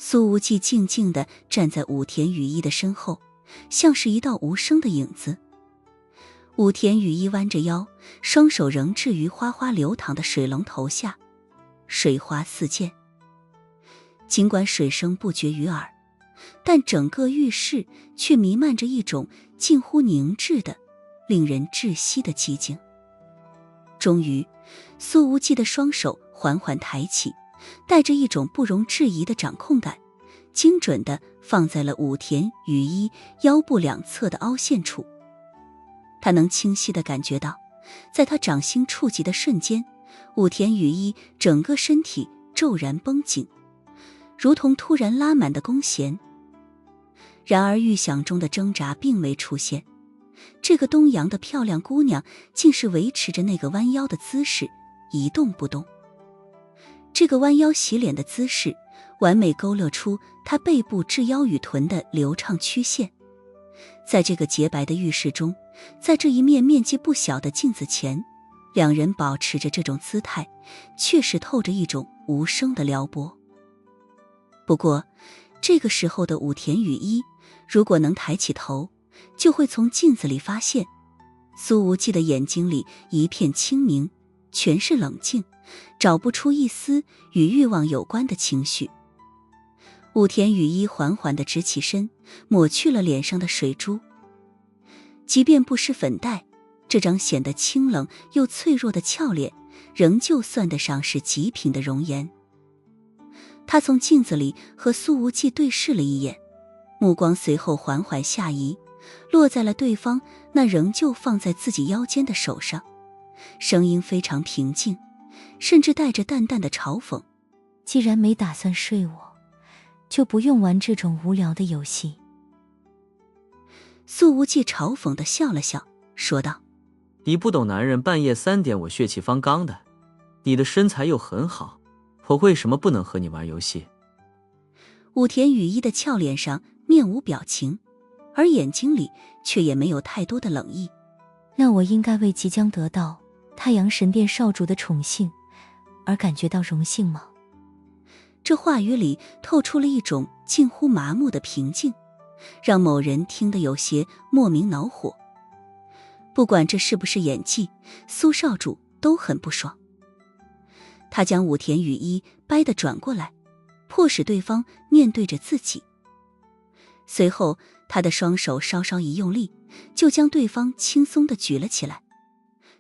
苏无忌静静地站在武田雨衣的身后，像是一道无声的影子。武田雨衣弯着腰，双手仍置于哗哗流淌的水龙头下，水花四溅。尽管水声不绝于耳，但整个浴室却弥漫着一种近乎凝滞的、令人窒息的寂静。终于，苏无忌的双手缓缓抬起，带着一种不容置疑的掌控感，精准地放在了武田雨衣腰部两侧的凹陷处。他能清晰地感觉到，在他掌心触及的瞬间，武田雨衣整个身体骤然绷紧，如同突然拉满的弓弦。然而预想中的挣扎并未出现，这个东洋的漂亮姑娘竟是维持着那个弯腰的姿势，一动不动。这个弯腰洗脸的姿势，完美勾勒出她背部至腰与臀的流畅曲线。在这个洁白的浴室中，在这一面面积不小的镜子前，两人保持着这种姿态，确实透着一种无声的撩拨。不过，这个时候的武田雨衣，如果能抬起头，就会从镜子里发现，苏无忌的眼睛里一片清明，全是冷静，找不出一丝与欲望有关的情绪。武田雨衣缓缓地直起身，抹去了脸上的水珠。即便不施粉黛，这张显得清冷又脆弱的俏脸，仍旧算得上是极品的容颜。他从镜子里和苏无忌对视了一眼，目光随后缓缓下移，落在了对方那仍旧放在自己腰间的手上，声音非常平静，甚至带着淡淡的嘲讽：既然没打算睡我，就不用玩这种无聊的游戏。苏无忌嘲讽地笑了笑，说道：你不懂男人半夜3点我血气方刚的，你的身材又很好，我为什么不能和你玩游戏？武田雨衣的俏脸上面无表情，而眼睛里却也没有太多的冷意。那我应该为即将得到太阳神殿少主的宠幸而感觉到荣幸吗？这话语里透出了一种近乎麻木的平静，让某人听得有些莫名恼火。不管这是不是演技，苏少主都很不爽。他将武田雨衣掰得转过来，迫使对方面对着自己。随后他的双手稍稍一用力，就将对方轻松地举了起来，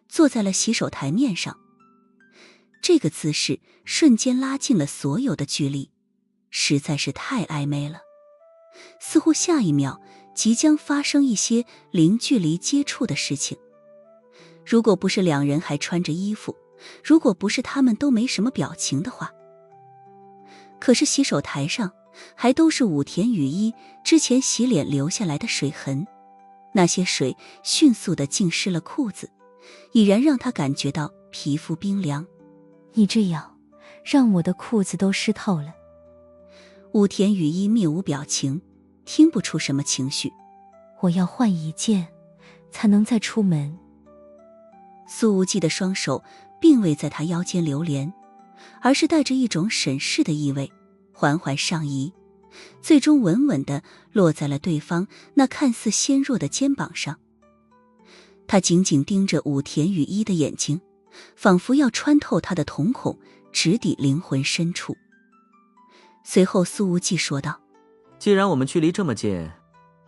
坐在了洗手台面上。这个姿势瞬间拉近了所有的距离，实在是太暧昧了，似乎下一秒即将发生一些零距离接触的事情。如果不是两人还穿着衣服，如果不是他们都没什么表情的话。可是洗手台上还都是武田雨衣之前洗脸留下来的水痕，那些水迅速地浸湿了裤子，已然让他感觉到皮肤冰凉。你这样让我的裤子都湿透了。武田雨衣面无表情，听不出什么情绪。我要换一件才能再出门。苏无忌的双手并未在他腰间流连，而是带着一种审视的意味，缓缓上移，最终稳稳地落在了对方那看似纤弱的肩膀上。他紧紧盯着武田雨衣的眼睛，仿佛要穿透他的瞳孔，直抵灵魂深处。随后苏无忌说道：既然我们距离这么近，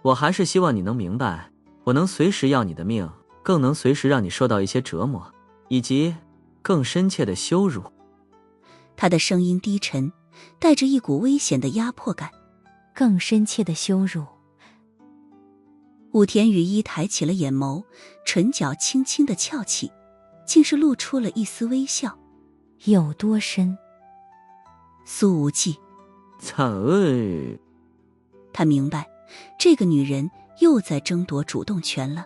我还是希望你能明白，我能随时要你的命，更能随时让你受到一些折磨，以及更深切的羞辱。他的声音低沉，带着一股危险的压迫感。更深切的羞辱。武田雨衣抬起了眼眸，唇角轻轻地翘起，竟是露出了一丝微笑。有多深？苏无忌他明白，这个女人又在争夺主动权了。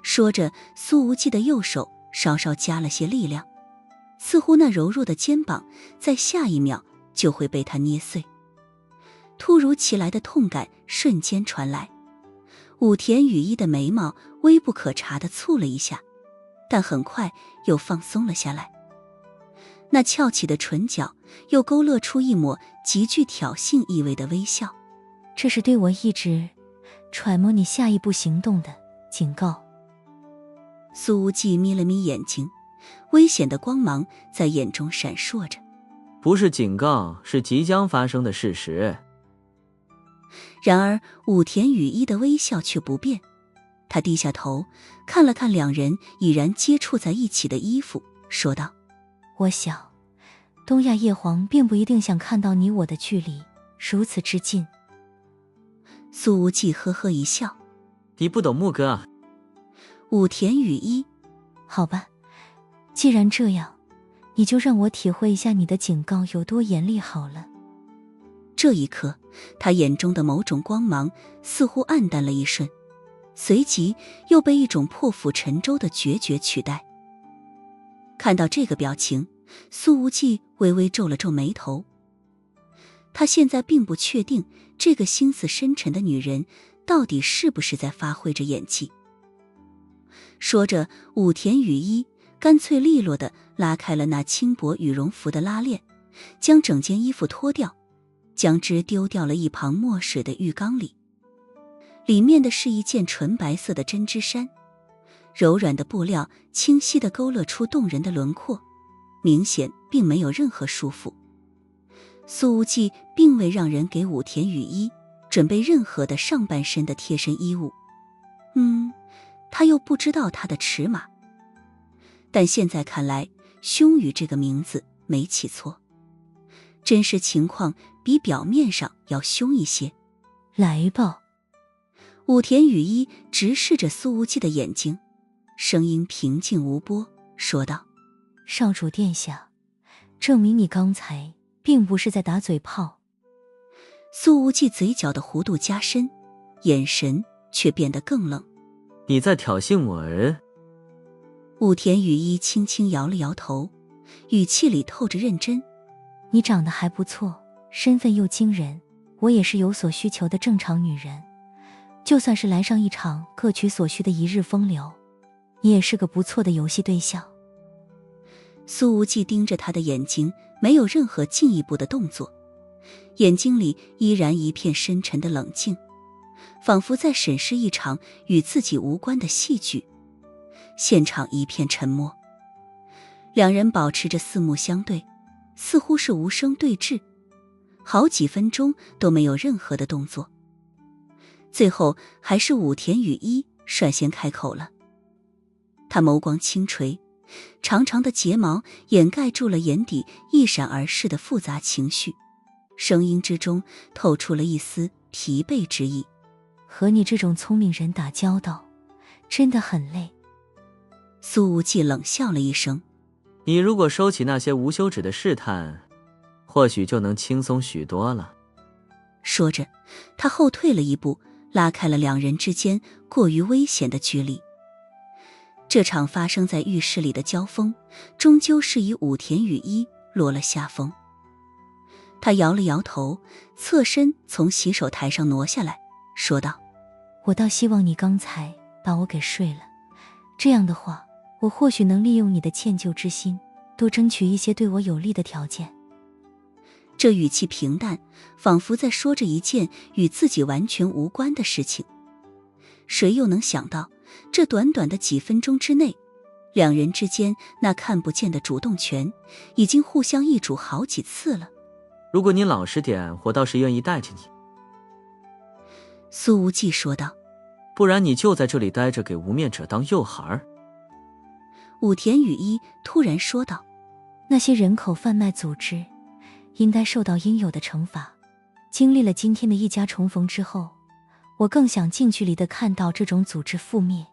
说着，苏无忌的右手稍稍加了些力量，似乎那柔弱的肩膀在下一秒就会被他捏碎。突如其来的痛感瞬间传来，武田雨衣的眉毛微不可察地蹙了一下，但很快又放松了下来。那翘起的唇角又勾勒出一抹极具挑衅意味的微笑。这是对我一直揣摩你下一步行动的警告。苏无忌眯了眯眼睛，危险的光芒在眼中闪烁着。不是警告，是即将发生的事实。然而武田雨衣的微笑却不变，他低下头看了看两人已然接触在一起的衣服，说道：我想东亚叶皇并不一定想看到你我的距离如此之近。苏无忌呵呵一笑：你不懂木哥啊。武田雨衣：好吧，既然这样，你就让我体会一下你的警告有多严厉好了。这一刻，他眼中的某种光芒似乎暗淡了一瞬，随即又被一种破釜沉舟的决绝取代。看到这个表情，苏无忌微微皱了皱眉头。他现在并不确定这个心思深沉的女人到底是不是在发挥着演技。说着，武田雨衣干脆利落地拉开了那轻薄羽绒服的拉链，将整件衣服脱掉，将之丢掉了一旁没水的浴缸里。里面的是一件纯白色的针织衫，柔软的布料清晰地勾勒出动人的轮廓，明显并没有任何束缚。苏无忌并未让人给武田雨衣准备任何的上半身的贴身衣物，他又不知道他的尺码。但现在看来，胸羽这个名字没起错，真实情况比表面上要凶一些。来吧。武田雨衣直视着苏无忌的眼睛，声音平静无波，说道：少主殿下，证明你刚才并不是在打嘴炮。苏无忌嘴角的弧度加深，眼神却变得更冷。你在挑衅我儿？武田雨衣轻轻摇了摇头，语气里透着认真。你长得还不错，身份又惊人，我也是有所需求的正常女人，就算是来上一场各取所需的一日风流，你也是个不错的游戏对象。苏无忌盯着他的眼睛，没有任何进一步的动作，眼睛里依然一片深沉的冷静，仿佛在审视一场与自己无关的戏剧。现场一片沉默，两人保持着四目相对，似乎是无声对峙，好几分钟都没有任何的动作。最后还是武田雨衣率先开口了。他眸光轻垂，长长的睫毛掩盖住了眼底一闪而逝的复杂情绪，声音之中透出了一丝疲惫之意。和你这种聪明人打交道，真的很累。苏无忌冷笑了一声：你如果收起那些无休止的试探，或许就能轻松许多了。说着，他后退了一步，拉开了两人之间过于危险的距离。这场发生在浴室里的交锋，终究是以武田雨衣落了下风。他摇了摇头，侧身从洗手台上挪下来，说道：我倒希望你刚才把我给睡了，这样的话，我或许能利用你的歉疚之心，多争取一些对我有利的条件。这语气平淡，仿佛在说着一件与自己完全无关的事情。谁又能想到，这短短的几分钟之内，两人之间那看不见的主动权已经互相易主好几次了。如果你老实点，我倒是愿意带着你。苏无忌说道。不然你就在这里待着，给无面者当诱饵。武田雨衣突然说道。那些人口贩卖组织应该受到应有的惩罚。经历了今天的一家重逢之后，我更想近距离地看到这种组织覆灭。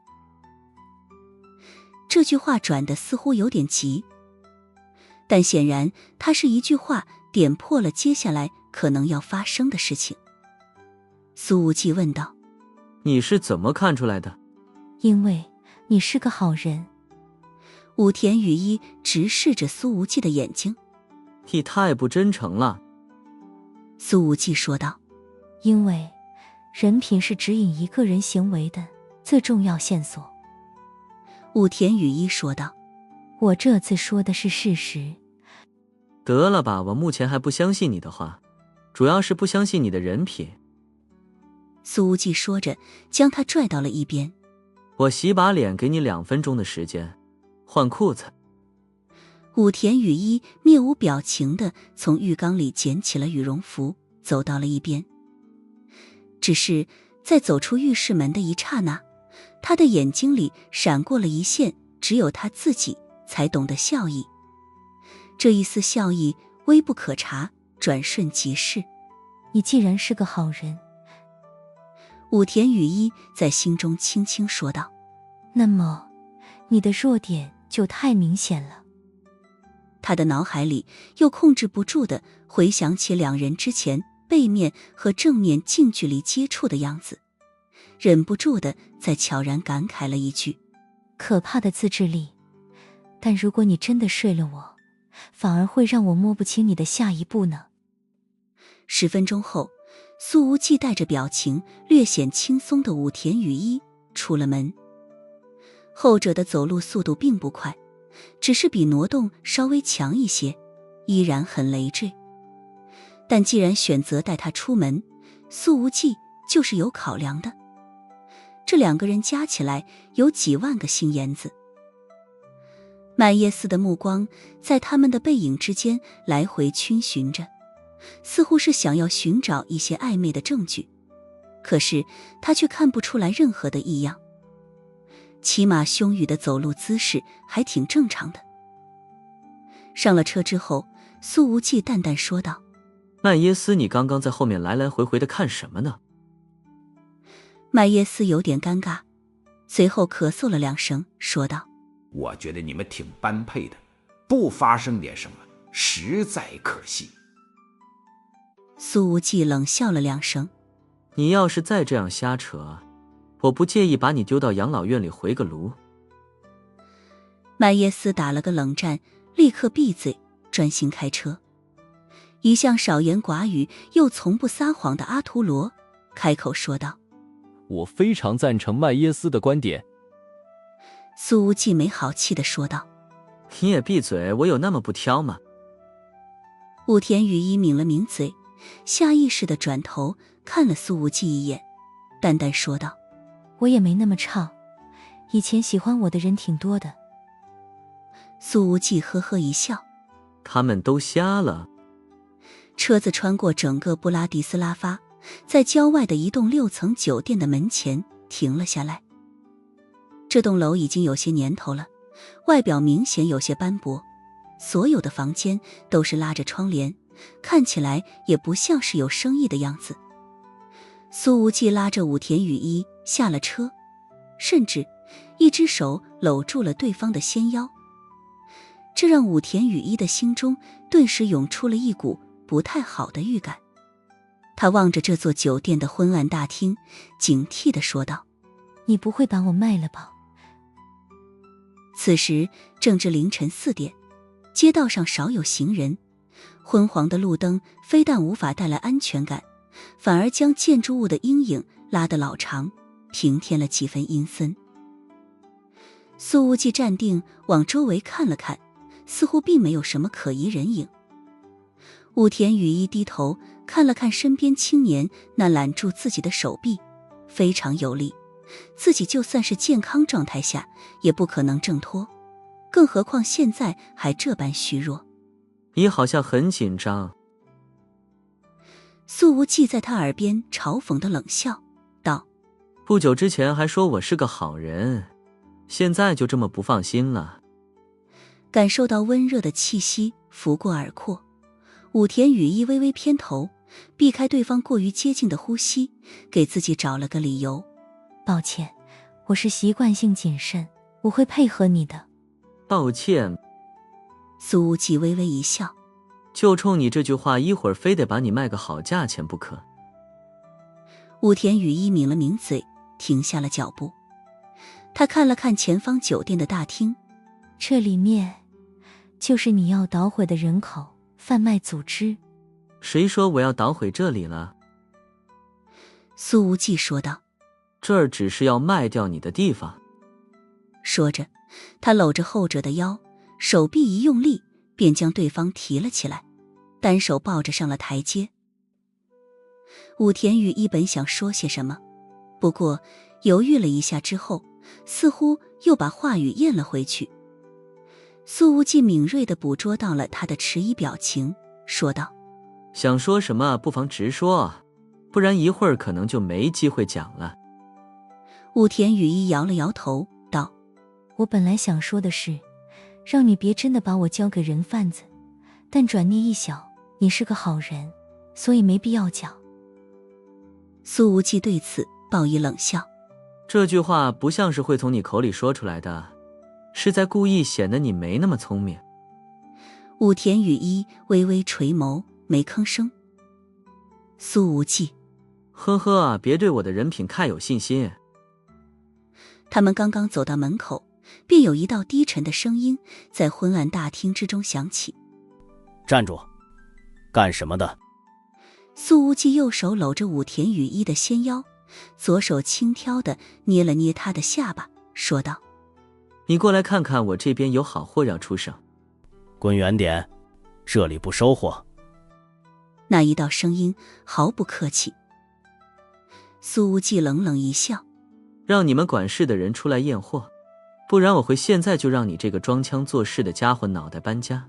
这句话转得似乎有点急，但显然他是一句话点破了接下来可能要发生的事情。苏无忌问道：你是怎么看出来的？因为你是个好人。武田雨衣直视着苏无忌的眼睛。你太不真诚了。苏无忌说道。因为人品是指引一个人行为的最重要线索。武田雨衣说道。我这次说的是事实，得了吧，我目前还不相信你的话，主要是不相信你的人品。苏无忌说着，将他拽到了一边。我洗把脸，给你2分钟的时间，换裤子。武田雨衣面无表情地从浴缸里捡起了羽绒服，走到了一边。只是在走出浴室门的一刹那，他的眼睛里闪过了一线只有他自己才懂的笑意。这一丝笑意微不可察，转瞬即逝。你既然是个好人，武田雨衣在心中轻轻说道，那么你的弱点就太明显了。他的脑海里又控制不住地回想起两人之前背面和正面近距离接触的样子，忍不住地再悄然感慨了一句，可怕的自制力，但如果你真的睡了我，反而会让我摸不清你的下一步呢。10分钟后，苏无忌带着表情略显轻松的武田雨衣出了门。后者的走路速度并不快，只是比挪动稍微强一些，依然很累赘。但既然选择带他出门，苏无忌就是有考量的。这2个人加起来有几万个心眼子。麦耶斯的目光在他们的背影之间来回逡巡着，似乎是想要寻找一些暧昧的证据，可是他却看不出来任何的异样。骑马凶宇的走路姿势还挺正常的。上了车之后，苏无忌淡淡说道，麦耶斯，你刚刚在后面来来回回的看什么呢？麦耶斯有点尴尬，随后咳嗽了2声，说道，我觉得你们挺般配的，不发生点什么实在可惜。苏无忌冷笑了2声，你要是再这样瞎扯，我不介意把你丢到养老院里回个炉。麦耶斯打了个冷战，立刻闭嘴，专心开车。一向少言寡语又从不撒谎的阿图罗开口说道，我非常赞成麦耶斯的观点。苏无忌没好气地说道，你也闭嘴，我有那么不挑吗？武田雨衣抿了抿嘴，下意识地转头看了苏无忌一眼，淡淡说道，我也没那么差，以前喜欢我的人挺多的。苏无忌呵呵一笑，他们都瞎了。车子穿过整个布拉迪斯拉发，在郊外的一栋6层酒店的门前停了下来。这栋楼已经有些年头了，外表明显有些斑驳，所有的房间都是拉着窗帘，看起来也不像是有生意的样子。苏无忌拉着武田雨衣下了车，甚至一只手搂住了对方的纤腰，这让武田雨衣的心中顿时涌出了一股不太好的预感。他望着这座酒店的昏暗大厅，警惕地说道，你不会把我卖了吧？此时正值凌晨4点，街道上少有行人，昏黄的路灯非但无法带来安全感，反而将建筑物的阴影拉得老长，平添了几分阴森。苏无忌站定往周围看了看，似乎并没有什么可疑人影。武田雨衣低头看了看身边青年那揽住自己的手臂，非常有力，自己就算是健康状态下也不可能挣脱，更何况现在还这般虚弱。你好像很紧张。苏无忌在他耳边嘲讽的冷笑道，不久之前还说我是个好人，现在就这么不放心了。感受到温热的气息拂过耳廓，武田雨衣微微偏头，避开对方过于接近的呼吸，给自己找了个理由。抱歉，我是习惯性谨慎，我会配合你的。抱歉。苏无忌微微一笑，就冲你这句话，一会儿非得把你卖个好价钱不可。武田雨衣抿了抿嘴，停下了脚步。他看了看前方酒店的大厅，这里面就是你要捣毁的人口贩卖组织。谁说我要捣毁这里了？苏无忌说道，这儿只是要卖掉你的地方。说着，他搂着后者的腰，手臂一用力，便将对方提了起来，单手抱着上了台阶。武田雨一本想说些什么，不过犹豫了一下之后，似乎又把话语咽了回去。苏无忌敏锐地捕捉到了他的迟疑表情，说道：想说什么不妨直说，不然一会儿可能就没机会讲了。武田雨衣摇了摇头，道：我本来想说的是，让你别真的把我交给人贩子，但转念一想，你是个好人，所以没必要讲。苏无忌对此报以冷笑，这句话不像是会从你口里说出来的，是在故意显得你没那么聪明。武田雨衣微微垂眸，没吭声。苏无忌，呵呵，别对我的人品太有信心。他们刚刚走到门口，便有一道低沉的声音在昏暗大厅之中响起：站住！干什么的？苏无忌右手搂着武田雨衣的纤腰，左手轻佻地捏了捏他的下巴，说道：你过来看看，我这边有好货要出省。滚远点，这里不收货。那一道声音毫不客气。苏无忌冷冷一笑：让你们管事的人出来验货，不然我会现在就让你这个装腔作势的家伙脑袋搬家。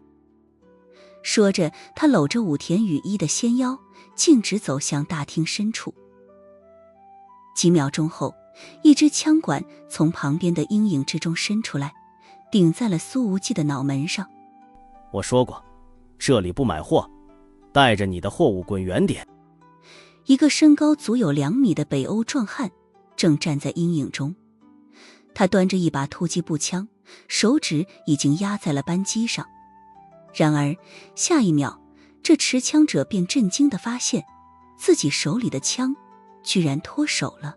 说着，他搂着武田雨衣的纤腰，径直走向大厅深处。几秒钟后，一支枪管从旁边的阴影之中伸出来，顶在了苏无忌的脑门上。我说过，这里不买货，带着你的货物滚远点。一个身高足有2米的北欧壮汉正站在阴影中，他端着一把突击步枪，手指已经压在了扳机上。然而下一秒，这持枪者便震惊地发现，自己手里的枪居然脱手了，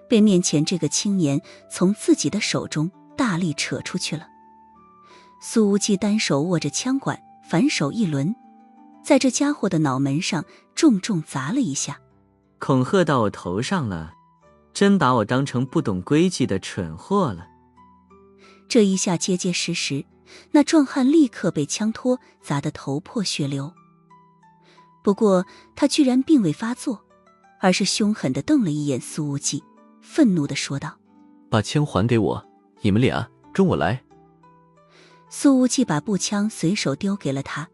被面前这个青年从自己的手中大力扯出去了。苏无忌单手握着枪管，反手一抡，在这家伙的脑门上重重砸了一下。恐吓到我头上了，真把我当成不懂规矩的蠢货了。这一下结结实实，那壮汉立刻被枪托砸得头破血流。不过他居然并未发作，而是凶狠地瞪了一眼苏无忌，愤怒地说道：把枪还给我，你们俩跟我来。苏无忌把步枪随手丢给了他，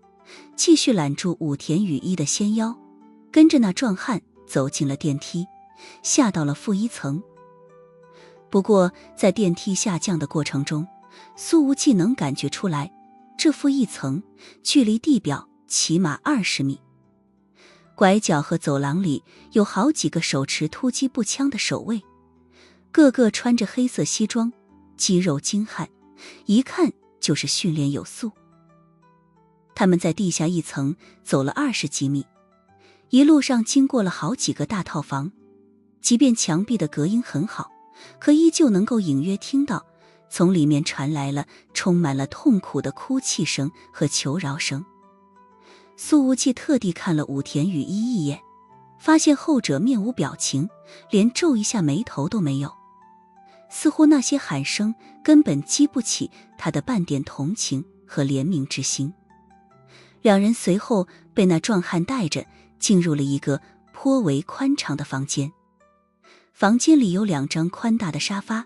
继续揽住武田雨衣的纤腰，跟着那壮汉走进了电梯，下到了负1层。不过在电梯下降的过程中，苏无忌能感觉出来，这负1层距离地表起码20米。拐角和走廊里有好几个手持突击步枪的守卫，个个穿着黑色西装，肌肉精悍，一看就是训练有素。他们在地下1层走了20几米，一路上经过了好几个大套房，即便墙壁的隔音很好，可依旧能够隐约听到从里面传来了充满了痛苦的哭泣声和求饶声。苏无忌特地看了武田雨衣一眼，发现后者面无表情，连皱一下眉头都没有，似乎那些喊声根本激不起他的半点同情和怜悯之心。两人随后被那壮汉带着进入了一个颇为宽敞的房间。房间里有2张宽大的沙发，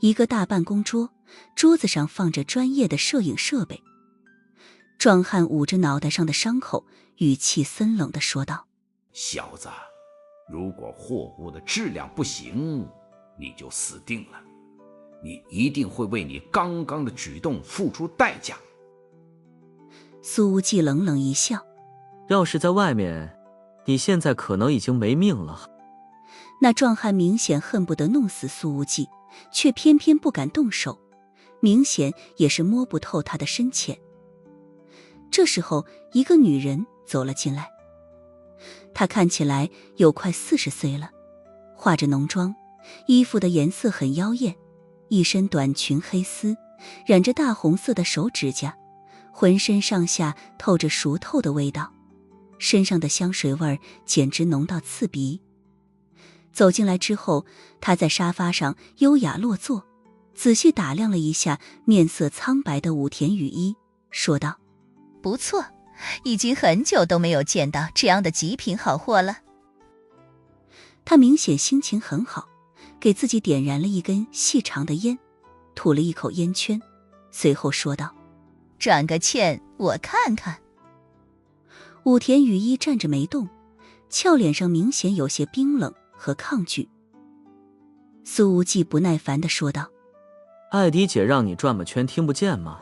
一个大办公桌，桌子上放着专业的摄影设备。壮汉捂着脑袋上的伤口，语气森冷地说道：小子，如果货物的质量不行，你就死定了，你一定会为你刚刚的举动付出代价。苏无忌冷冷一笑：要是在外面，你现在可能已经没命了。那壮汉明显恨不得弄死苏无忌，却偏偏不敢动手，明显也是摸不透他的深浅。这时候一个女人走了进来，她看起来有快40岁了，化着浓妆，衣服的颜色很妖艳，一身短裙黑丝，染着大红色的手指甲，浑身上下透着熟透的味道，身上的香水味儿简直浓到刺鼻。走进来之后，她在沙发上优雅落座，仔细打量了一下面色苍白的武田雨衣，说道：不错，已经很久都没有见到这样的极品好货了。他明显心情很好，给自己点燃了一根细长的烟，吐了一口烟圈，随后说道：转个圈，我看看。武田雨衣站着没动，俏脸上明显有些冰冷和抗拒。苏无忌不耐烦地说道：艾迪姐让你转个圈，听不见吗？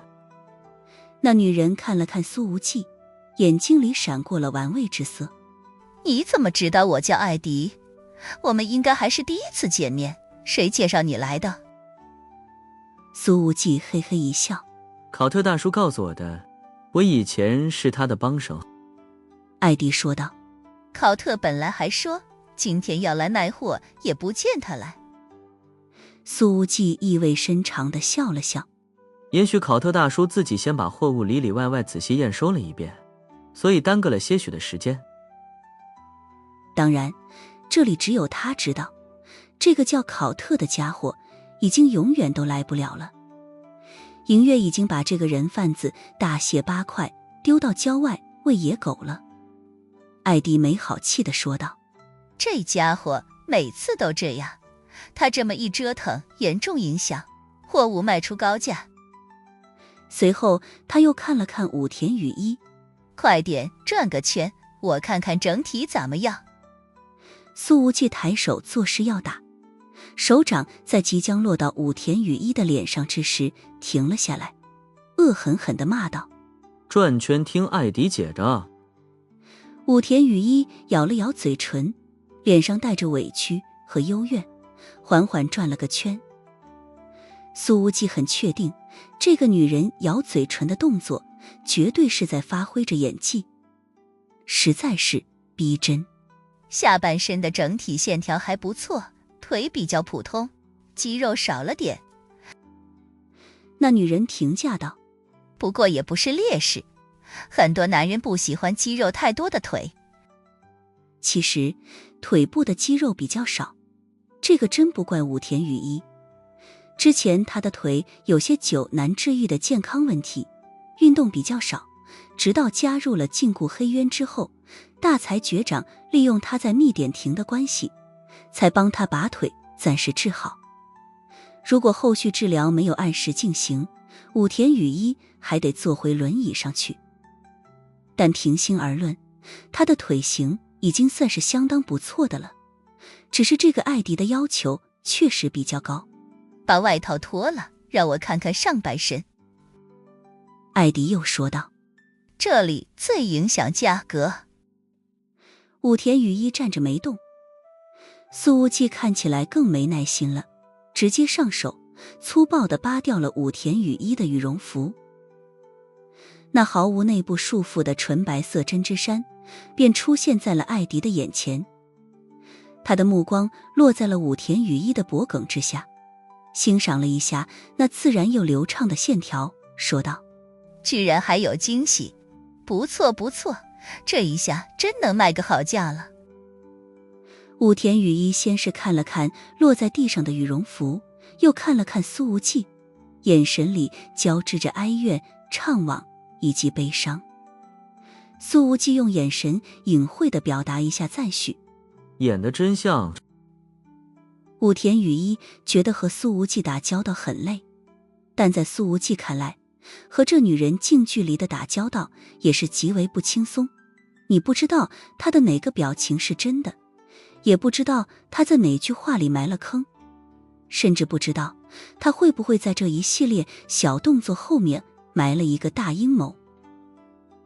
那女人看了看苏无忌，眼睛里闪过了玩味之色。你怎么知道我叫艾迪？我们应该还是第一次见面，谁介绍你来的？苏无忌嘿嘿一笑：考特大叔告诉我的，我以前是他的帮手。艾迪说道：考特本来还说今天要来卖货，也不见他来。苏无忌意味深长地笑了笑。也许考特大叔自己先把货物里里外外仔细验收了一遍，所以耽搁了些许的时间。当然，这里只有他知道，这个叫考特的家伙已经永远都来不了了。银月已经把这个人贩子大卸8块，丢到郊外喂野狗了。艾迪没好气地说道：这家伙每次都这样，他这么一折腾，严重影响货物卖出高价。随后他又看了看武田雨衣：快点转个圈，我看看整体怎么样。苏无忌抬手作势要打，手掌在即将落到武田雨衣的脸上之时停了下来，恶狠狠地骂道：转圈听艾迪姐的。武田雨衣咬了咬嘴唇，脸上带着委屈和幽怨，缓缓转了个圈。苏无忌很确定，这个女人咬嘴唇的动作绝对是在发挥着演技，实在是逼真。下半身的整体线条还不错，腿比较普通，肌肉少了点。那女人评价道：不过也不是劣势，很多男人不喜欢肌肉太多的腿。其实腿部的肌肉比较少，这个真不怪武田雨衣。之前他的腿有些久难治愈的健康问题，运动比较少，直到加入了禁锢黑渊之后，大才觉长利用他在密点亭的关系，才帮他把腿暂时治好。如果后续治疗没有按时进行，武田雨衣还得坐回轮椅上去。但平心而论，他的腿型已经算是相当不错的了，只是这个艾迪的要求确实比较高。把外套脱了，让我看看上半身。艾迪又说道：这里最影响价格。武田雨衣站着没动。苏无忌看起来更没耐心了，直接上手粗暴地扒掉了武田雨衣的羽绒服。那毫无内部束缚的纯白色针织衫便出现在了艾迪的眼前。他的目光落在了武田雨衣的脖颈之下，欣赏了一下那自然又流畅的线条，说道：居然还有惊喜，不错不错，这一下真能卖个好价了。武田雨衣先是看了看落在地上的羽绒服，又看了看苏无忌，眼神里交织着哀怨、怅惘以及悲伤。苏无忌用眼神隐晦地表达一下赞许：演得真像。武田雨衣觉得和苏无忌打交道很累，但在苏无忌看来，和这女人近距离的打交道也是极为不轻松。你不知道她的哪个表情是真的，也不知道她在哪句话里埋了坑，甚至不知道她会不会在这一系列小动作后面埋了一个大阴谋。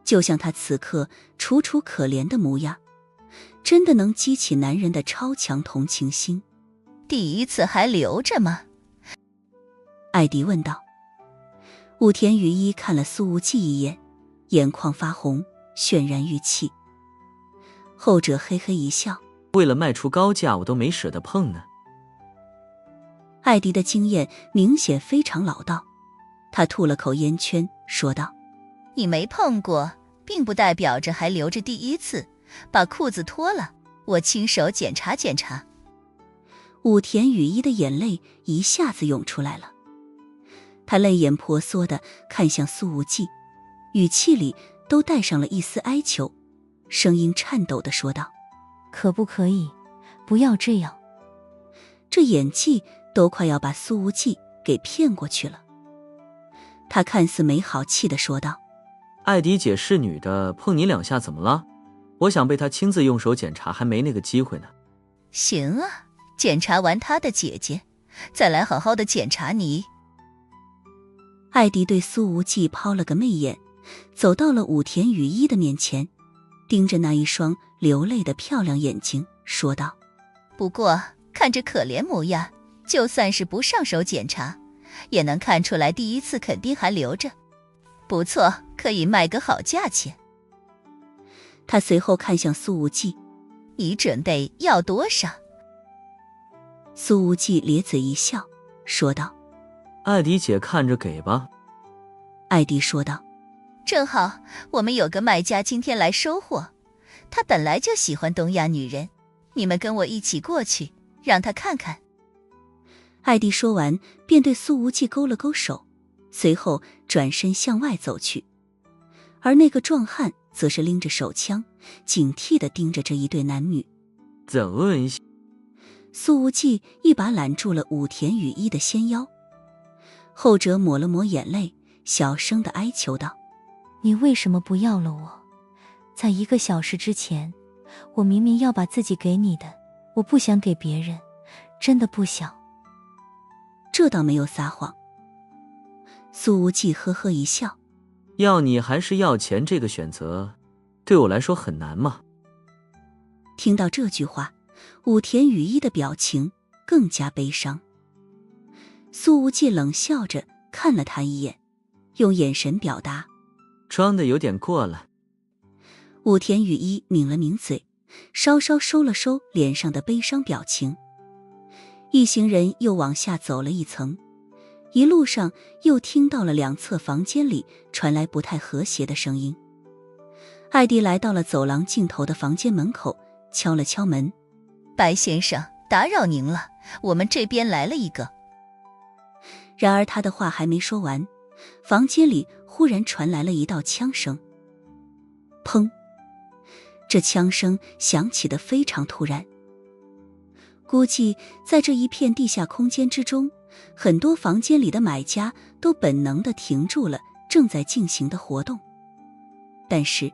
就像她此刻楚楚可怜的模样，真的能激起男人的超强同情心。第一次还留着吗？艾迪问道。武田雨衣看了苏无忌一眼，眼眶发红，泫然欲泣。后者嘿嘿一笑：为了卖出高价，我都没舍得碰呢。艾迪的经验明显非常老道，他吐了口烟圈，说道：你没碰过，并不代表着还留着第一次。把裤子脱了，我亲手检查检查。武田雨衣的眼泪一下子涌出来了，他泪眼婆娑地看向苏无忌，语气里都带上了一丝哀求，声音颤抖地说道：可不可以不要这样？这演技都快要把苏无忌给骗过去了。他看似没好气地说道：艾迪姐是女的，碰你2下怎么了？我想被她亲自用手检查，还没那个机会呢。行啊，检查完她的姐姐，再来好好的检查你。艾迪对苏无忌抛了个媚眼，走到了武田雨衣的面前，盯着那一双流泪的漂亮眼睛说道：不过看着可怜模样，就算是不上手检查，也能看出来第一次肯定还留着，不错，可以卖个好价钱。他随后看向苏无忌：你准备要多少？苏无忌咧嘴一笑说道：艾迪姐看着给吧。艾迪说道：正好我们有个卖家今天来收货，他本来就喜欢东亚女人，你们跟我一起过去，让他看看。艾迪说完便对苏无忌勾了勾手，随后转身向外走去，而那个壮汉则是拎着手枪，警惕地盯着这一对男女。怎么？苏无忌一把揽住了武田雨衣的纤腰，后者抹了抹眼泪，小声地哀求道：你为什么不要了我？在1个小时之前，我明明要把自己给你的，我不想给别人，真的不想。这倒没有撒谎。苏无忌呵呵一笑：要你还是要钱，这个选择对我来说很难吗？听到这句话，武田雨衣的表情更加悲伤。苏无忌冷笑着看了他一眼，用眼神表达：装的有点过了。武田雨衣抿了抿嘴，稍稍收了收脸上的悲伤表情。一行人又往下走了一层，一路上又听到了两侧房间里传来不太和谐的声音。艾迪来到了走廊尽头的房间门口，敲了敲门：白先生，打扰您了，我们这边来了一个。然而他的话还没说完，房间里忽然传来了一道枪声。砰！这枪声响起得非常突然，估计在这一片地下空间之中，很多房间里的买家都本能地停住了正在进行的活动。但是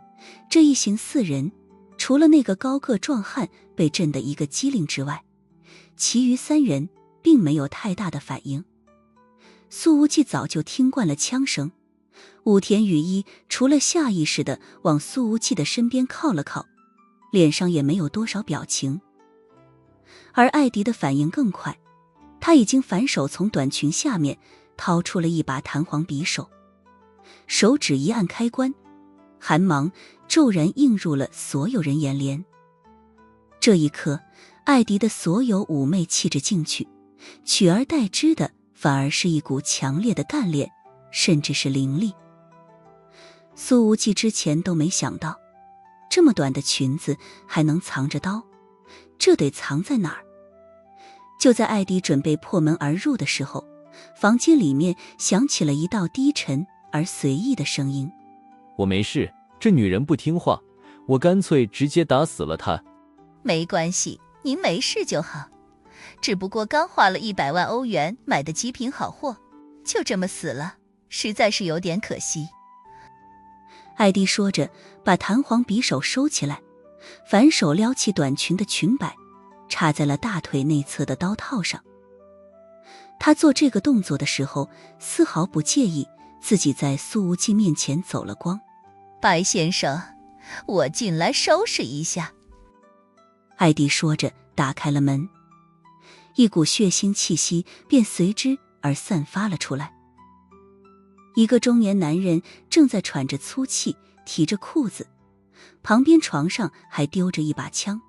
这一行4人，除了那个高个壮汉被震得一个机灵之外，其余3人并没有太大的反应。苏无忌早就听惯了枪声，武田雨衣除了下意识地往苏无忌的身边靠了靠，脸上也没有多少表情。而艾迪的反应更快，他已经反手从短裙下面掏出了一把弹簧匕首，手指一按开关，寒芒骤然映入了所有人眼帘。这一刻，艾迪的所有妩媚气质进去，取而代之的反而是一股强烈的干练，甚至是凌厉。苏无忌之前都没想到，这么短的裙子还能藏着刀，这得藏在哪儿？就在艾迪准备破门而入的时候，房间里面响起了一道低沉而随意的声音：我没事，这女人不听话，我干脆直接打死了她。没关系，您没事就好，只不过刚花了100万欧元买的极品好货，就这么死了，实在是有点可惜。艾迪说着把弹簧匕首收起来，反手撩起短裙的裙摆，插在了大腿内侧的刀套上。他做这个动作的时候丝毫不介意自己在苏无忌面前走了光。白先生，我进来收拾一下。艾迪说着打开了门，一股血腥气息便随之而散发了出来。一个中年男人正在喘着粗气，提着裤子，旁边床上还丢着一把枪。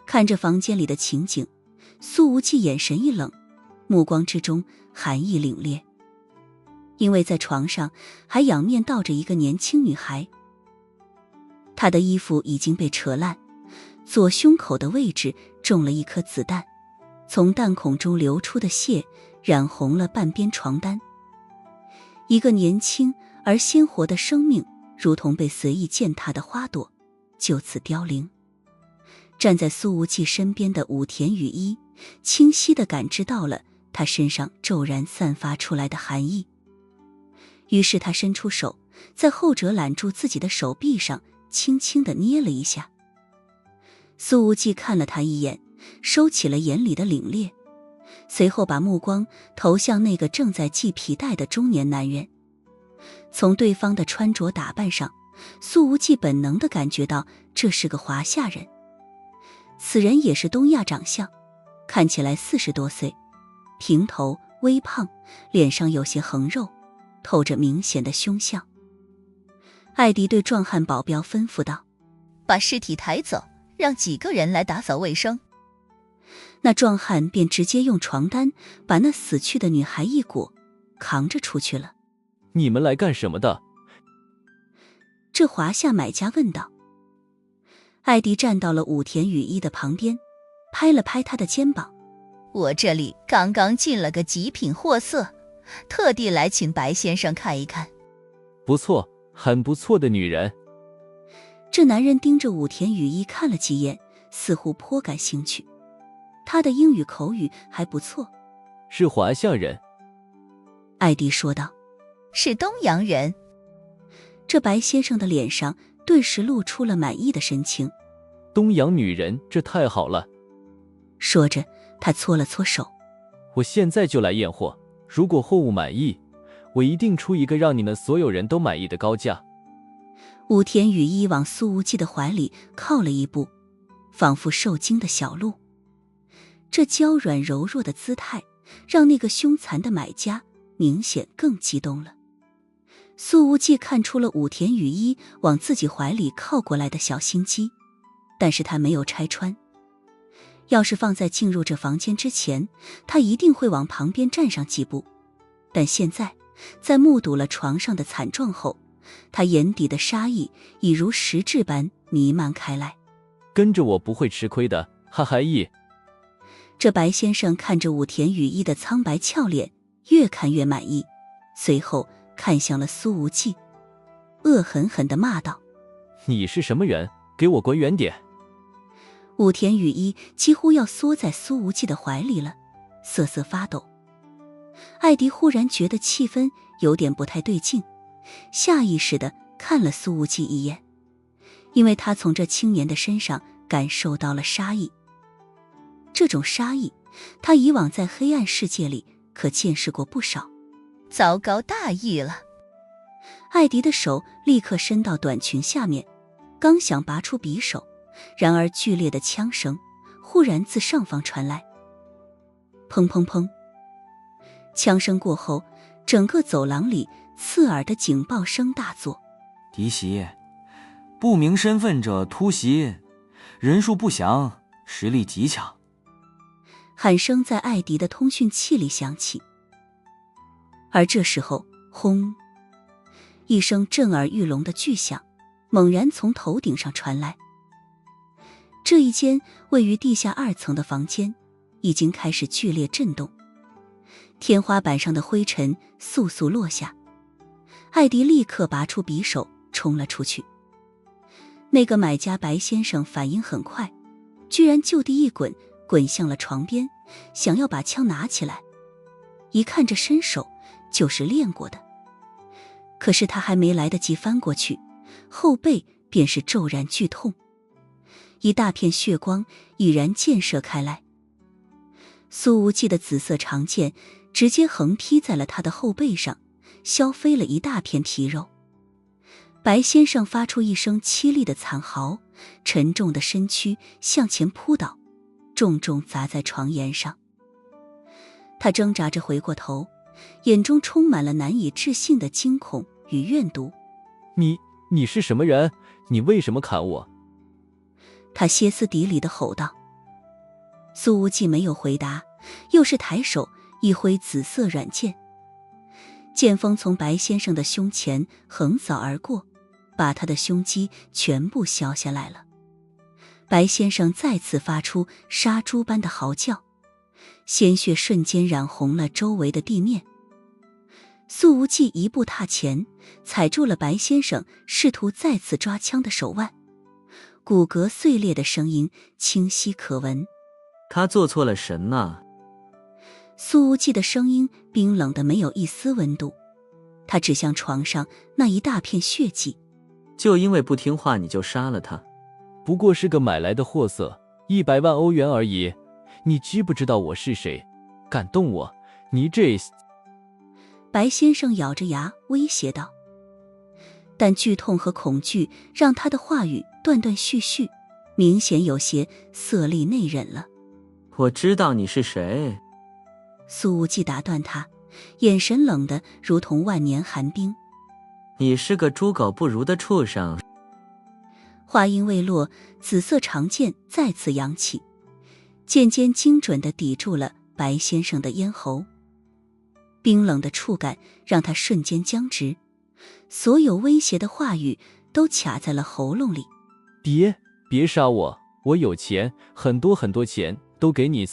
看着房间里的情景，苏无忌眼神一冷，目光之中寒意凛冽。因为在床上还仰面倒着一个年轻女孩，她的衣服已经被扯烂，左胸口的位置中了一颗子弹，从弹孔中流出的血染红了半边床单。一个年轻而鲜活的生命如同被随意践踏的花朵，就此凋零。站在苏无忌身边的武田雨衣清晰地感知到了他身上骤然散发出来的寒意，于是他伸出手，在后者揽住自己的手臂上轻轻地捏了一下。苏无忌看了他一眼，收起了眼里的凛冽，随后把目光投向那个正在系皮带的中年男人。从对方的穿着打扮上，苏无忌本能地感觉到这是个华夏人。此人也是东亚长相，看起来40多岁，平头微胖，脸上有些横肉，透着明显的凶相。艾迪对壮汉保镖吩咐道：把尸体抬走，让几个人来打扫卫生。那壮汉便直接用床单把那死去的女孩一裹，扛着出去了。你们来干什么的？这华夏买家问道。艾迪站到了武田雨衣的旁边，拍了拍他的肩膀。我这里刚刚进了个极品货色，特地来请白先生看一看。不错，很不错的女人。这男人盯着武田雨衣看了几眼，似乎颇感兴趣。他的英语口语还不错。是华夏人。艾迪说道。是东洋人。这白先生的脸上顿时露出了满意的神情。东洋女人，这太好了。说着，他搓了搓手。我现在就来验货，如果货物满意，我一定出一个让你们所有人都满意的高价。武田雨衣往苏无忌的怀里靠了一步，仿佛受惊的小鹿。这娇软柔弱的姿态让那个凶残的买家明显更激动了。苏无忌看出了武田雨衣往自己怀里靠过来的小心机，但是他没有拆穿。要是放在进入这房间之前，他一定会往旁边站上几步，但现在在目睹了床上的惨状后，他眼底的杀意已如实质般弥漫开来。跟着我不会吃亏的，哈哈意。这白先生看着武田雨衣的苍白俏脸，越看越满意，随后看向了苏无忌，恶狠狠地骂道：你是什么人？给我滚远点！武田雨衣几乎要缩在苏无忌的怀里了，瑟瑟发抖。艾迪忽然觉得气氛有点不太对劲，下意识地看了苏无忌一眼，因为他从这青年的身上感受到了杀意。这种杀意，他以往在黑暗世界里可见识过不少。糟糕大意了！艾迪的手立刻伸到短裙下面，刚想拔出匕首，然而剧烈的枪声忽然自上方传来，砰砰砰！枪声过后，整个走廊里刺耳的警报声大作。敌袭，不明身份者突袭，人数不详，实力极强。喊声在艾迪的通讯器里响起，而这时候，轰！一声震耳欲聋的巨响猛然从头顶上传来。这一间位于地下2层的房间已经开始剧烈震动，天花板上的灰尘簌簌落下。艾迪立刻拔出匕首冲了出去。那个买家白先生反应很快，居然就地一滚，滚向了床边，想要把枪拿起来。一看这身手就是练过的，可是他还没来得及翻过去，后背便是骤然剧痛，一大片血光已然溅射开来。苏无忌的紫色长剑直接横劈在了他的后背上，削飞了一大片皮肉。白先生发出一声凄厉的惨嚎，沉重的身躯向前扑倒，重重砸在床沿上。他挣扎着回过头，眼中充满了难以置信的惊恐与怨毒。你是什么人？你为什么砍我？他歇斯底里地吼道。苏无忌没有回答，又是抬手一挥紫色软剑，剑锋从白先生的胸前横扫而过，把他的胸肌全部削下来了。白先生再次发出杀猪般的嚎叫，鲜血瞬间染红了周围的地面。苏无忌一步踏前，踩住了白先生试图再次抓枪的手腕，骨骼碎裂的声音清晰可闻。他做错了什么？苏无忌的声音冰冷的没有一丝温度，他指向床上那一大片血迹。就因为不听话你就杀了他？不过是个买来的货色，100万欧元而已。你知不知道我是谁？敢动我，你这……白先生咬着牙威胁道，但剧痛和恐惧让他的话语断断续续，明显有些色厉内荏了。我知道你是谁。苏无忌打断他，眼神冷得如同万年寒冰。你是个猪狗不如的畜生。话音未落，紫色长剑再次扬起，剑尖精准地抵住了白先生的咽喉。冰冷的触感让他瞬间僵直，所有威胁的话语都卡在了喉咙里。别杀我，我有钱，很多很多钱，都给你。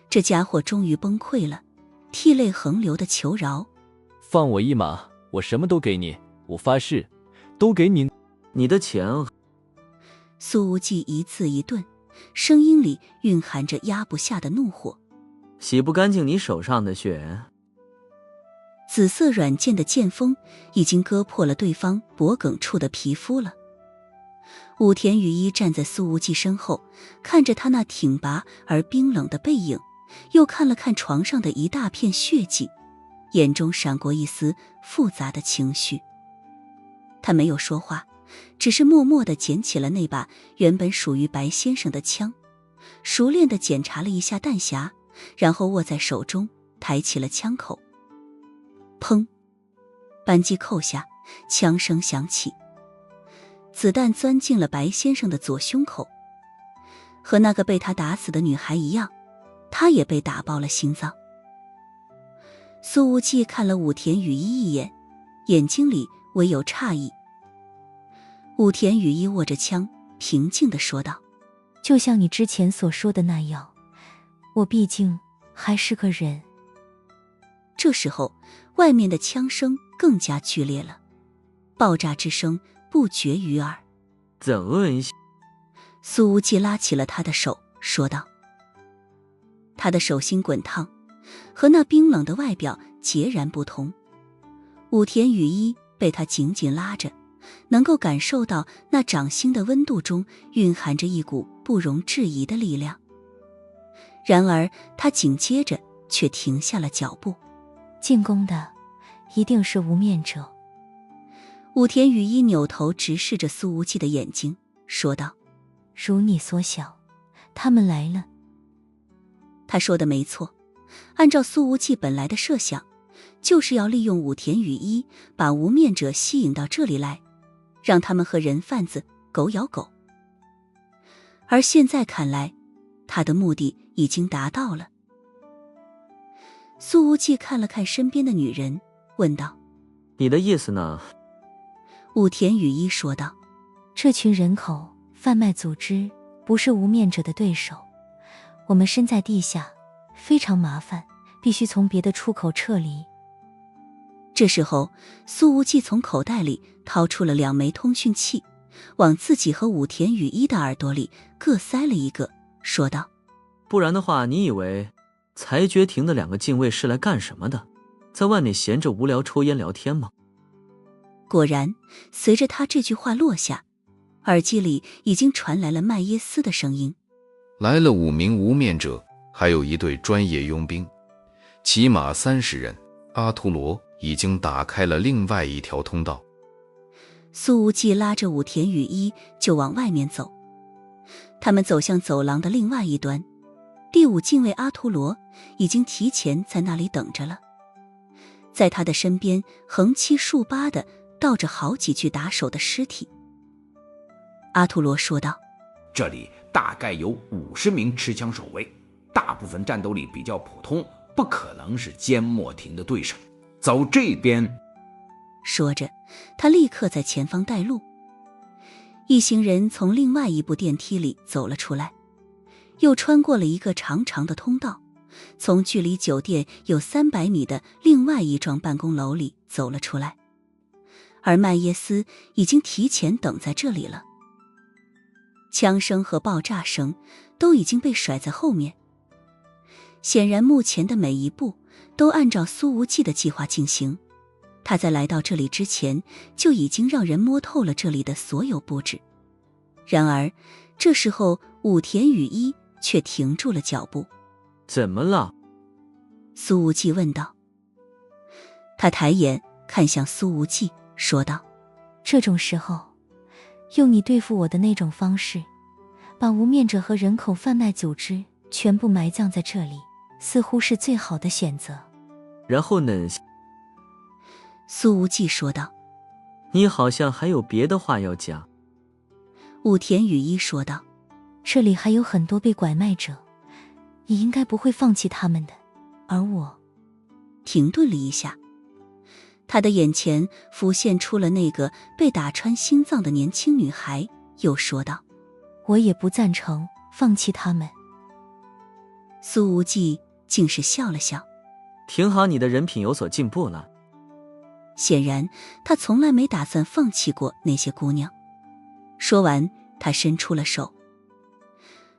这家伙终于崩溃了，涕泪横流的求饶。放我一马，我什么都给你，我发誓，都给你。你的钱。苏无忌一字一顿，声音里蕴含着压不下的怒火。洗不干净你手上的血。紫色软剑的剑锋已经割破了对方脖颈处的皮肤了。武田羽衣站在苏无忌身后，看着他那挺拔而冰冷的背影，又看了看床上的一大片血迹，眼中闪过一丝复杂的情绪。他没有说话，只是默默地捡起了那把原本属于白先生的枪，熟练地检查了一下弹匣，然后握在手中，抬起了枪口。砰！扳机扣下，枪声响起，子弹钻进了白先生的左胸口。和那个被他打死的女孩一样，他也被打爆了心脏。苏无忌看了武田羽衣一眼，眼睛里唯有诧异。武田羽衣握着枪，平静地说道：就像你之前所说的那样，我毕竟还是个人。这时候，外面的枪声更加剧烈了，爆炸之声不绝于耳。怎问？苏无忌拉起了他的手，说道。他的手心滚烫，和那冰冷的外表截然不同。武田羽衣被他紧紧拉着，能够感受到那掌心的温度中蕴含着一股不容置疑的力量。然而他紧接着却停下了脚步。进攻的一定是无面者。武田羽衣扭头直视着苏无忌的眼睛，说道：如你所想，他们来了。他说的没错，按照苏无忌本来的设想，就是要利用武田羽衣把无面者吸引到这里来，让他们和人贩子狗咬狗。而现在看来，他的目的已经达到了。苏无忌看了看身边的女人，问道：你的意思呢？武田羽衣说道：这群人口贩卖组织不是无面者的对手，我们身在地下，非常麻烦，必须从别的出口撤离。这时候，苏无忌从口袋里掏出了2枚通讯器，往自己和武田羽衣的耳朵里各塞了一个，说道：不然的话，你以为裁决庭的2个禁卫是来干什么的？在外面闲着无聊抽烟聊天吗？果然，随着他这句话落下，耳机里已经传来了麦耶斯的声音：来了5名无面者，还有1队专业佣兵，起码30人。阿图罗已经打开了另外一条通道。苏无忌拉着武田羽衣就往外面走。他们走向走廊的另外一端，第5禁卫阿图罗已经提前在那里等着了。在他的身边横七竖八的倒着好几具打手的尸体。阿图罗说道：这里大概有50名持枪守卫，大部分战斗力比较普通，不可能是缄默廷的对手。走这边。说着，他立刻在前方带路。一行人从另外一部电梯里走了出来，又穿过了一个长长的通道，从距离酒店有300米的另外一幢办公楼里走了出来，而麦耶斯已经提前等在这里了。枪声和爆炸声都已经被甩在后面，显然目前的每一步都按照苏无忌的计划进行。他在来到这里之前就已经让人摸透了这里的所有布置。然而这时候武田雨衣却停住了脚步。怎么了？苏无忌问道。他抬眼看向苏无忌，说道：这种时候用你对付我的那种方式，把无面者和人口贩卖组织全部埋葬在这里，似乎是最好的选择。然后呢？苏无忌说道。你好像还有别的话要讲。武田雨衣说道。这里还有很多被拐卖者，你应该不会放弃他们的。而我……停顿了一下，他的眼前浮现出了那个被打穿心脏的年轻女孩，又说道：我也不赞成放弃他们。苏无忌竟是笑了笑。挺好，你的人品有所进步了。显然他从来没打算放弃过那些姑娘。说完，他伸出了手。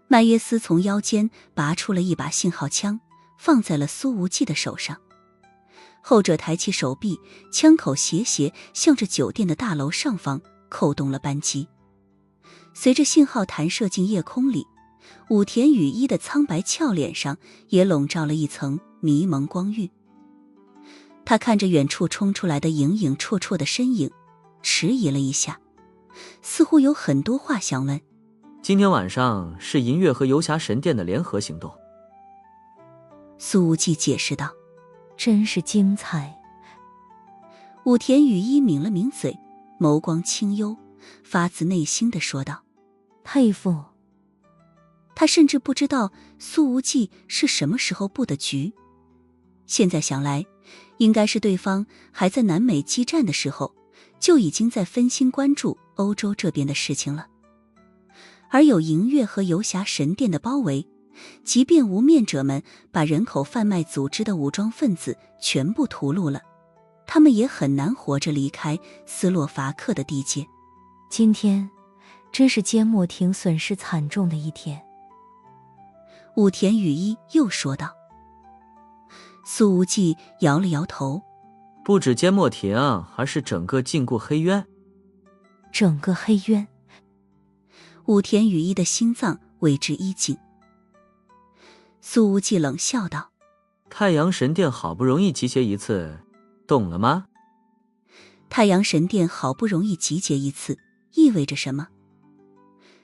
麦耶斯从腰间拔出了一把信号枪，放在了苏无忌的手上。后者抬起手臂，枪口斜斜向着酒店的大楼上方扣动了扳机。随着信号弹射进夜空里，武田雨衣的苍白俏脸上也笼罩了一层迷蒙光晕。他看着远处冲出来的影影绰绰的身影，迟疑了一下，似乎有很多话想问。今天晚上是银月和游侠神殿的联合行动。苏无忌解释道。真是精彩。武田雨衣抿了抿嘴，眸光清幽，发自内心地说道：佩服。他甚至不知道苏无忌是什么时候布的局，现在想来，应该是对方还在南美激战的时候，就已经在分心关注欧洲这边的事情了。而有银月和游侠神殿的包围，即便无面者们把人口贩卖组织的武装分子全部屠戮了，他们也很难活着离开斯洛伐克的地界。今天真是缄默亭损失惨重的一天。武田雨衣又说道。苏无忌摇了摇头。不止缄默亭，而是整个禁锢黑渊。整个黑渊。武田雨衣的心脏为之一紧。苏无忌冷笑道：太阳神殿好不容易集结一次，动了吗？太阳神殿好不容易集结一次，意味着什么？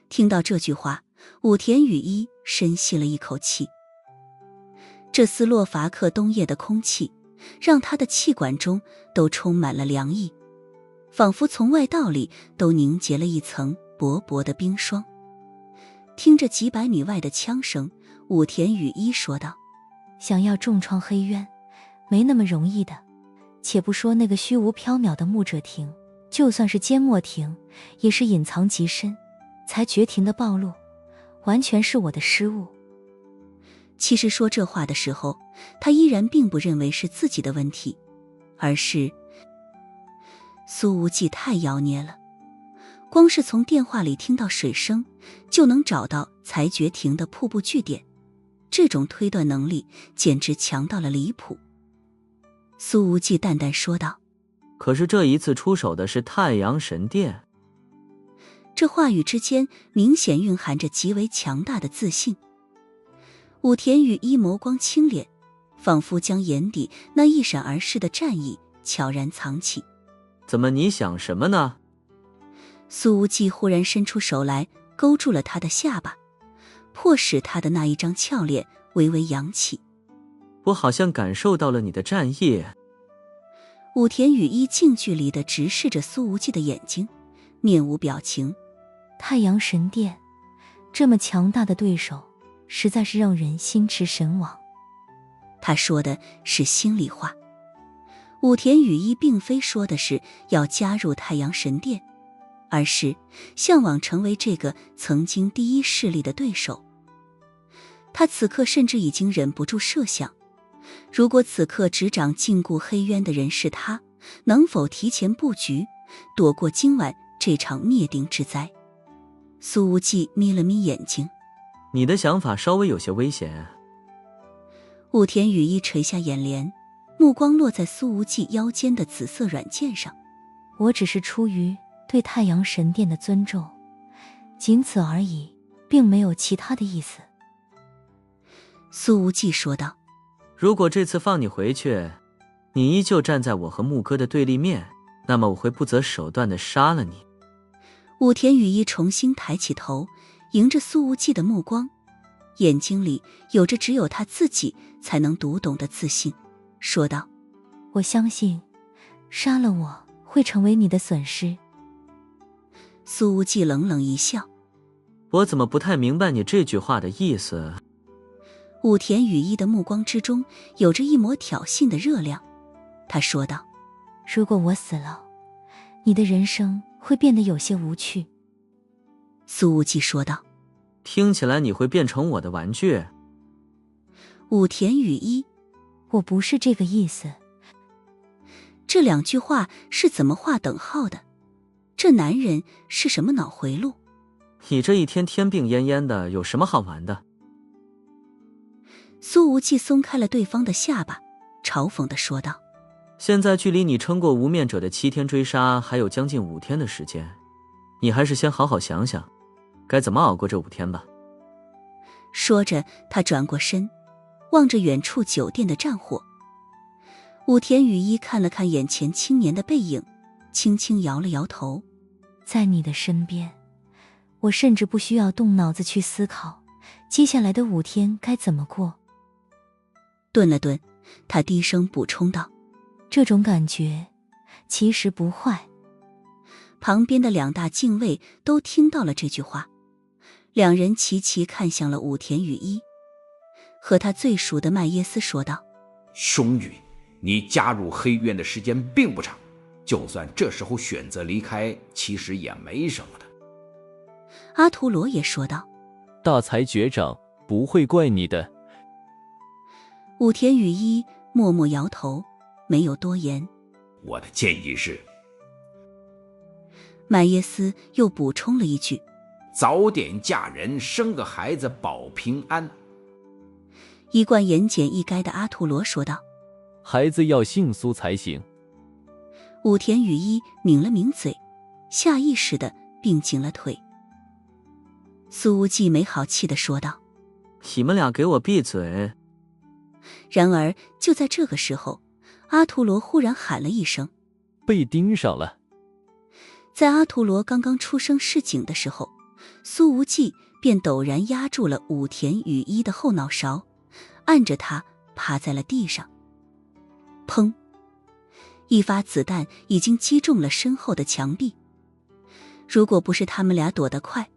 听到这句话，武田雨衣深吸了一口气。这斯洛伐克冬夜的空气让他的气管中都充满了凉意，仿佛从外到里都凝结了一层薄薄的冰霜。听着几百米外的枪声，武田雨衣说道：想要重创黑渊没那么容易的。且不说那个虚无缥缈的牧者亭，就算是缄默亭也是隐藏极深，才绝亭的暴露完全是我的失误。其实说这话的时候，他依然并不认为是自己的问题，而是苏无忌太妖孽了。光是从电话里听到水声，就能找到裁决庭的瀑布据点，这种推断能力简直强到了离谱。苏无忌淡淡说道：可是这一次出手的是太阳神殿。这话语之间明显蕴含着极为强大的自信。武田雨衣眸光清敛，仿佛将眼底那一闪而逝的战意悄然藏起。怎么，你想什么呢？苏无忌忽然伸出手来，勾住了他的下巴，迫使他的那一张俏脸微微扬起。我好像感受到了你的战意。武田雨衣近距离地直视着苏无忌的眼睛，面无表情。太阳神殿这么强大的对手，实在是让人心驰神往。他说的是心里话。武田雨衣并非说的是要加入太阳神殿，而是向往成为这个曾经第一势力的对手。他此刻甚至已经忍不住设想，如果此刻执掌禁锢黑渊的人是他，能否提前布局，躲过今晚这场灭顶之灾？苏无忌眯了眯眼睛，你的想法稍微有些危险。武田雨衣垂下眼帘，目光落在苏无忌腰间的紫色软剑上。我只是出于对太阳神殿的尊重，仅此而已，并没有其他的意思。苏无忌说道。如果这次放你回去，你依旧站在我和牧哥的对立面，那么我会不择手段地杀了你。武田雨衣重新抬起头，迎着苏无忌的目光，眼睛里有着只有他自己才能读懂的自信，说道：我相信杀了我会成为你的损失。苏无忌冷冷一笑，我怎么不太明白你这句话的意思？武田雨衣的目光之中有着一抹挑衅的热量，他说道：如果我死了，你的人生会变得有些无趣。苏无忌说道：听起来你会变成我的玩具。武田雨衣：我不是这个意思。这两句话是怎么划等号的？这男人是什么脑回路？你这一天天病恹恹的，有什么好玩的？苏无忌松开了对方的下巴，嘲讽地说道：现在距离你撑过无面者的7天追杀还有将近5天的时间，你还是先好好想想该怎么熬过这5天吧。说着，他转过身，望着远处酒店的战火。武田雨衣看了看眼前青年的背影，轻轻摇了摇头。在你的身边，我甚至不需要动脑子去思考接下来的5天该怎么过。顿了顿，他低声补充道：这种感觉其实不坏。旁边的2大禁卫都听到了这句话，两人齐齐看向了武田雨衣。和他最熟的麦耶斯说道：兄宇，你加入黑渊的时间并不长，就算这时候选择离开，其实也没什么的。阿图罗也说道：大才绝长，不会怪你的。武田雨衣默默摇头，没有多言。我的建议是，麦耶斯又补充了一句：早点嫁人，生个孩子保平安。一贯言简意赅的阿图罗说道：孩子要姓苏才行。武田雨衣抿了抿嘴，下意识地并紧了腿。苏无忌没好气地说道：你们俩给我闭嘴。然而就在这个时候，阿图罗忽然喊了一声：被盯上了。在阿图罗刚刚出声示警的时候，苏无忌便陡然压住了武田雨衣的后脑勺，按着他趴在了地上。砰！一发子弹已经击中了身后的墙壁。如果不是他们俩躲得快，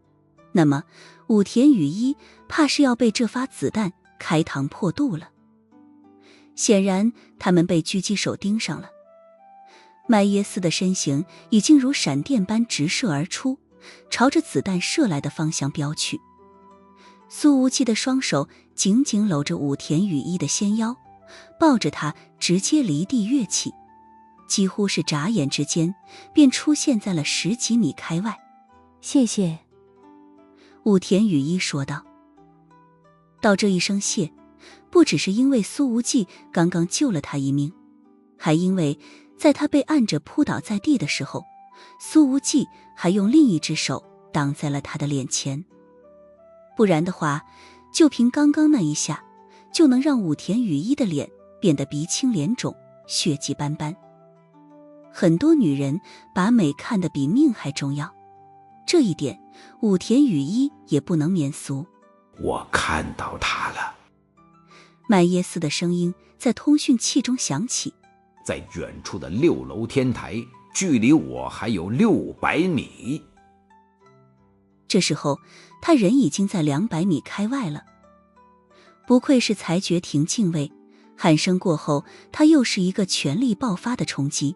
那么武田雨衣怕是要被这发子弹开膛破肚了。显然他们被狙击手盯上了。麦耶斯的身形已经如闪电般直射而出，朝着子弹射来的方向飙去。苏无忌的双手紧紧搂着武田雨衣的纤腰，抱着他直接离地跃起，几乎是眨眼之间便出现在了10几米开外。谢谢。武田雨衣说道。道这一声谢，不只是因为苏无忌刚刚救了他一命，还因为在他被按着扑倒在地的时候，苏无忌还用另一只手挡在了他的脸前。不然的话，就凭刚刚那一下，就能让武田雨衣的脸变得鼻青脸肿，血迹斑斑。很多女人把美看得比命还重要，这一点武田雨衣也不能免俗。我看到他了。麦耶斯的声音在通讯器中响起，在远处的6楼天台，距离我还有600米。这时候他人已经在200米开外了。不愧是裁决庭禁卫，喊声过后，他又是一个全力爆发的冲击。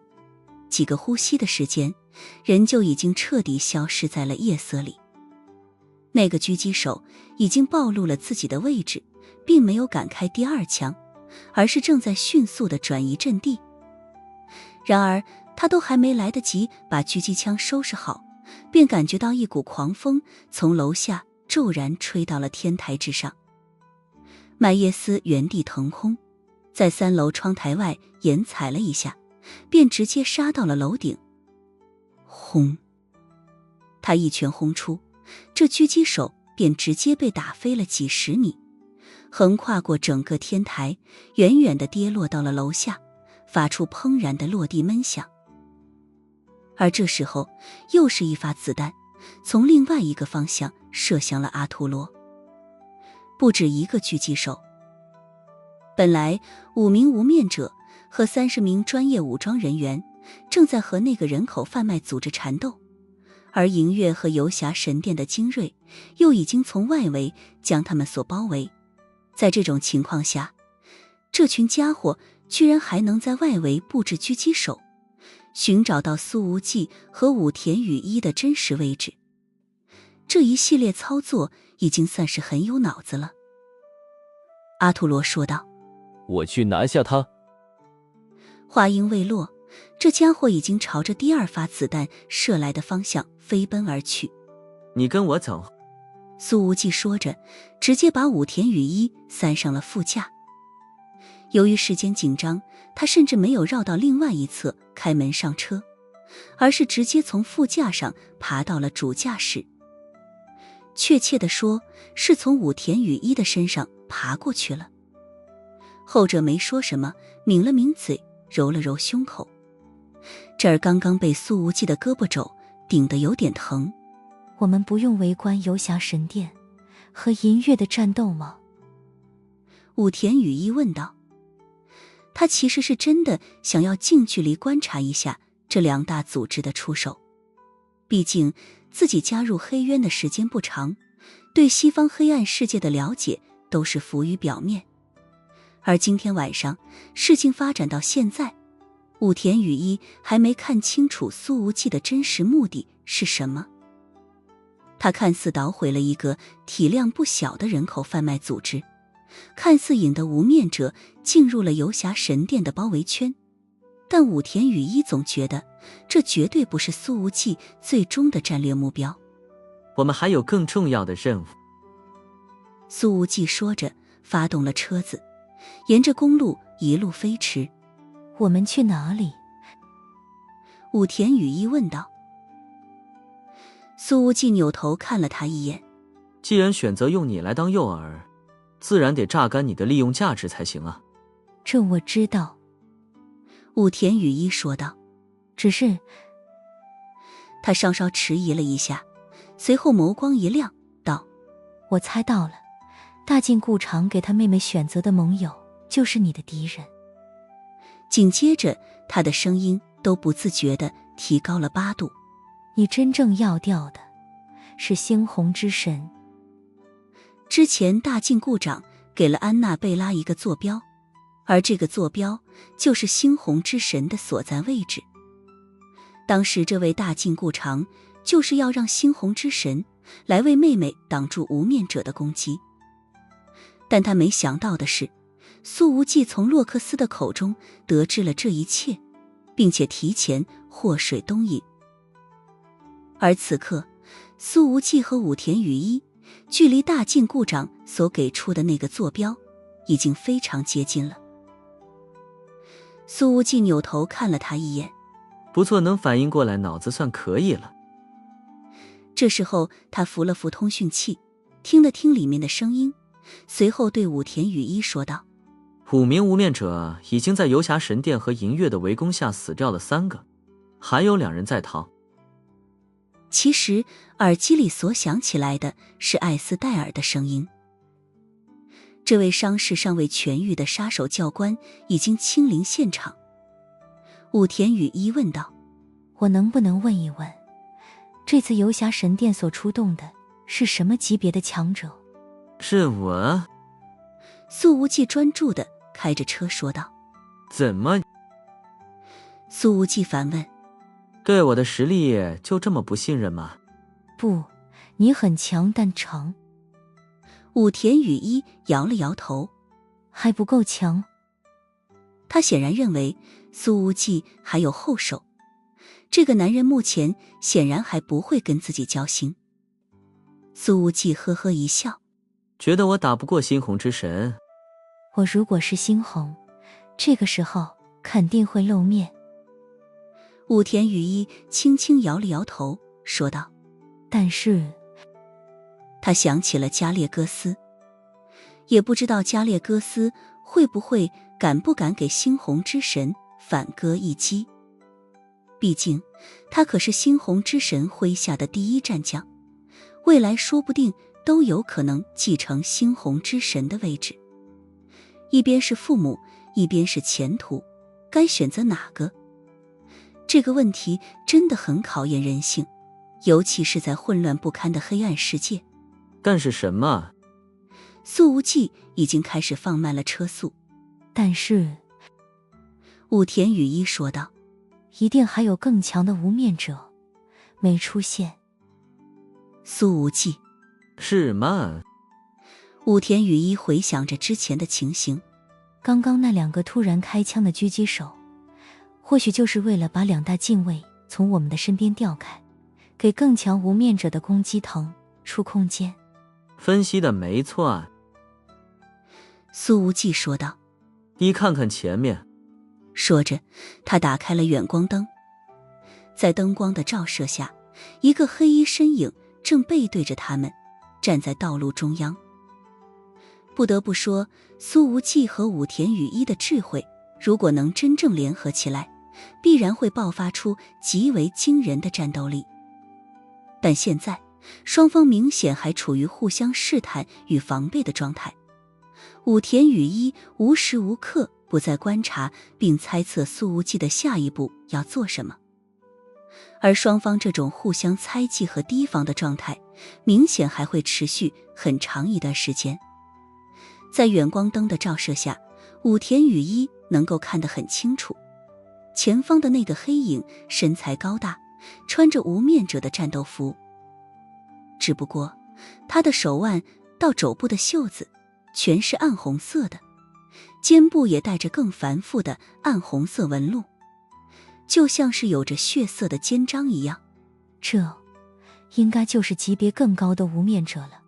几个呼吸的时间，人就已经彻底消失在了夜色里。那个狙击手已经暴露了自己的位置，并没有敢开第二枪，而是正在迅速地转移阵地。然而他都还没来得及把狙击枪收拾好，便感觉到一股狂风从楼下骤然吹到了天台之上。麦耶斯原地腾空，在3楼窗台外眼踩了一下，便直接杀到了楼顶。轰！他一拳轰出，这狙击手便直接被打飞了几10米，横跨过整个天台，远远地跌落到了楼下，发出砰然的落地闷响。而这时候，又是一发子弹从另外一个方向射向了阿图罗。不止一个狙击手，本来5名无面者和30名专业武装人员正在和那个人口贩卖组织缠斗，而银月和游侠神殿的精锐又已经从外围将他们所包围。在这种情况下，这群家伙居然还能在外围布置狙击手，寻找到苏无忌和武田羽衣的真实位置。这一系列操作已经算是很有脑子了。阿图罗说道：我去拿下他。话音未落，这家伙已经朝着第2发子弹射来的方向飞奔而去。你跟我走。苏无忌说着，直接把武田羽衣塞上了副驾。由于时间紧张，他甚至没有绕到另外一侧开门上车，而是直接从副驾上爬到了主驾驶。确切地说，是从武田羽衣的身上爬过去了。后者没说什么，抿了抿嘴，揉了揉胸口，这儿刚刚被苏无忌的胳膊肘顶得有点疼。我们不用围观游侠神殿和银月的战斗吗？武田羽衣问道。他其实是真的想要近距离观察一下这2大组织的出手，毕竟自己加入黑渊的时间不长，对西方黑暗世界的了解都是浮于表面。而今天晚上事情发展到现在，武田羽衣还没看清楚苏无忌的真实目的是什么。他看似捣毁了一个体量不小的人口贩卖组织，看似引得无面者进入了游侠神殿的包围圈，但武田羽衣总觉得这绝对不是苏无忌最终的战略目标。我们还有更重要的任务。苏无忌说着，发动了车子，沿着公路一路飞驰。我们去哪里？武田羽衣问道。苏无忌扭头看了他一眼。既然选择用你来当诱饵，自然得榨干你的利用价值才行啊。这我知道。武田羽衣说道。只是……他稍稍迟疑了一下，随后眸光一亮，道：我猜到了，大晋顾长给他妹妹选择的盟友就是你的敌人。紧接着他的声音都不自觉地提高了8度。你真正要掉的是猩红之神。之前大晋顾长给了安娜贝拉一个坐标，而这个坐标就是猩红之神的所在位置。当时这位大晋顾长就是要让猩红之神来为妹妹挡住无面者的攻击，但他没想到的是，苏无忌从洛克斯的口中得知了这一切，并且提前祸水东引。而此刻，苏无忌和武田羽衣距离大晋顾长所给出的那个坐标已经非常接近了。苏无忌扭头看了他一眼。不错，能反应过来，脑子算可以了。这时候他扶了扶通讯器，听了听里面的声音，随后对武田羽衣说道：5名无面者已经在游侠神殿和银月的围攻下死掉了3个，还有2人在逃。其实耳机里所响起来的是艾斯戴尔的声音。这位伤势尚未痊愈的杀手教官已经亲临现场。武田羽衣问道：我能不能问一问，这次游侠神殿所出动的是什么级别的强者？是我。苏无忌专注地开着车说道。怎么？苏无忌反问。对我的实力就这么不信任吗？不，你很强但成。武田雨一摇了摇头，还不够强。他显然认为苏无忌还有后手，这个男人目前显然还不会跟自己交心。苏无忌呵呵一笑，觉得我打不过猩红之神。我如果是猩红，这个时候肯定会露面。武田雨一轻轻摇了摇头，说道。但是他想起了加列戈斯，也不知道加列戈斯会不会敢不敢给猩红之神反戈一击。毕竟他可是猩红之神麾下的第一战将，未来说不定都有可能继承猩红之神的位置。一边是父母，一边是前途，该选择哪个？这个问题真的很考验人性，尤其是在混乱不堪的黑暗世界。但是什么？苏无忌已经开始放慢了车速。但是武田雨一说道，一定还有更强的无面者没出现。苏无忌，是吗？武田雨一回想着之前的情形，刚刚那2个突然开枪的狙击手，或许就是为了把2大禁卫从我们的身边调开，给更强无面者的攻击腾出空间。分析的没错啊。苏无忌说道。你看看前面。说着，他打开了远光灯，在灯光的照射下，一个黑衣身影正背对着他们，站在道路中央。不得不说，苏无忌和武田雨一的智慧，如果能真正联合起来，必然会爆发出极为惊人的战斗力。但现在，双方明显还处于互相试探与防备的状态。武田雨一无时无刻不在观察并猜测苏无忌的下一步要做什么，而双方这种互相猜忌和提防的状态，明显还会持续很长一段时间。在远光灯的照射下，武田雨一能够看得很清楚，前方的那个黑影身材高大，穿着无面者的战斗服，只不过他的手腕到肘部的袖子全是暗红色的，肩部也带着更繁复的暗红色纹路，就像是有着血色的肩章一样。这应该就是级别更高的无面者了。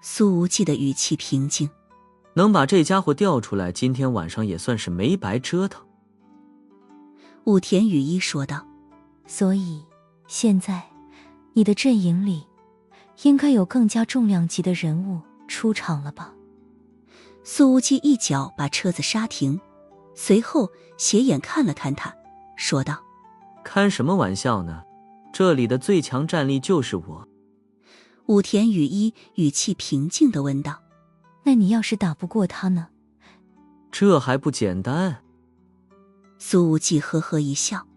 苏无忌的语气平静，能把这家伙调出来，今天晚上也算是没白折腾。武田雨一说道。所以现在你的阵营里应该有更加重量级的人物出场了吧？苏无忌一脚把车子刹停，随后斜眼看了看他，说道。开什么玩笑呢？这里的最强战力就是我。武田雨一语气平静地问道。那你要是打不过他呢？这还不简单？苏无忌呵呵一笑。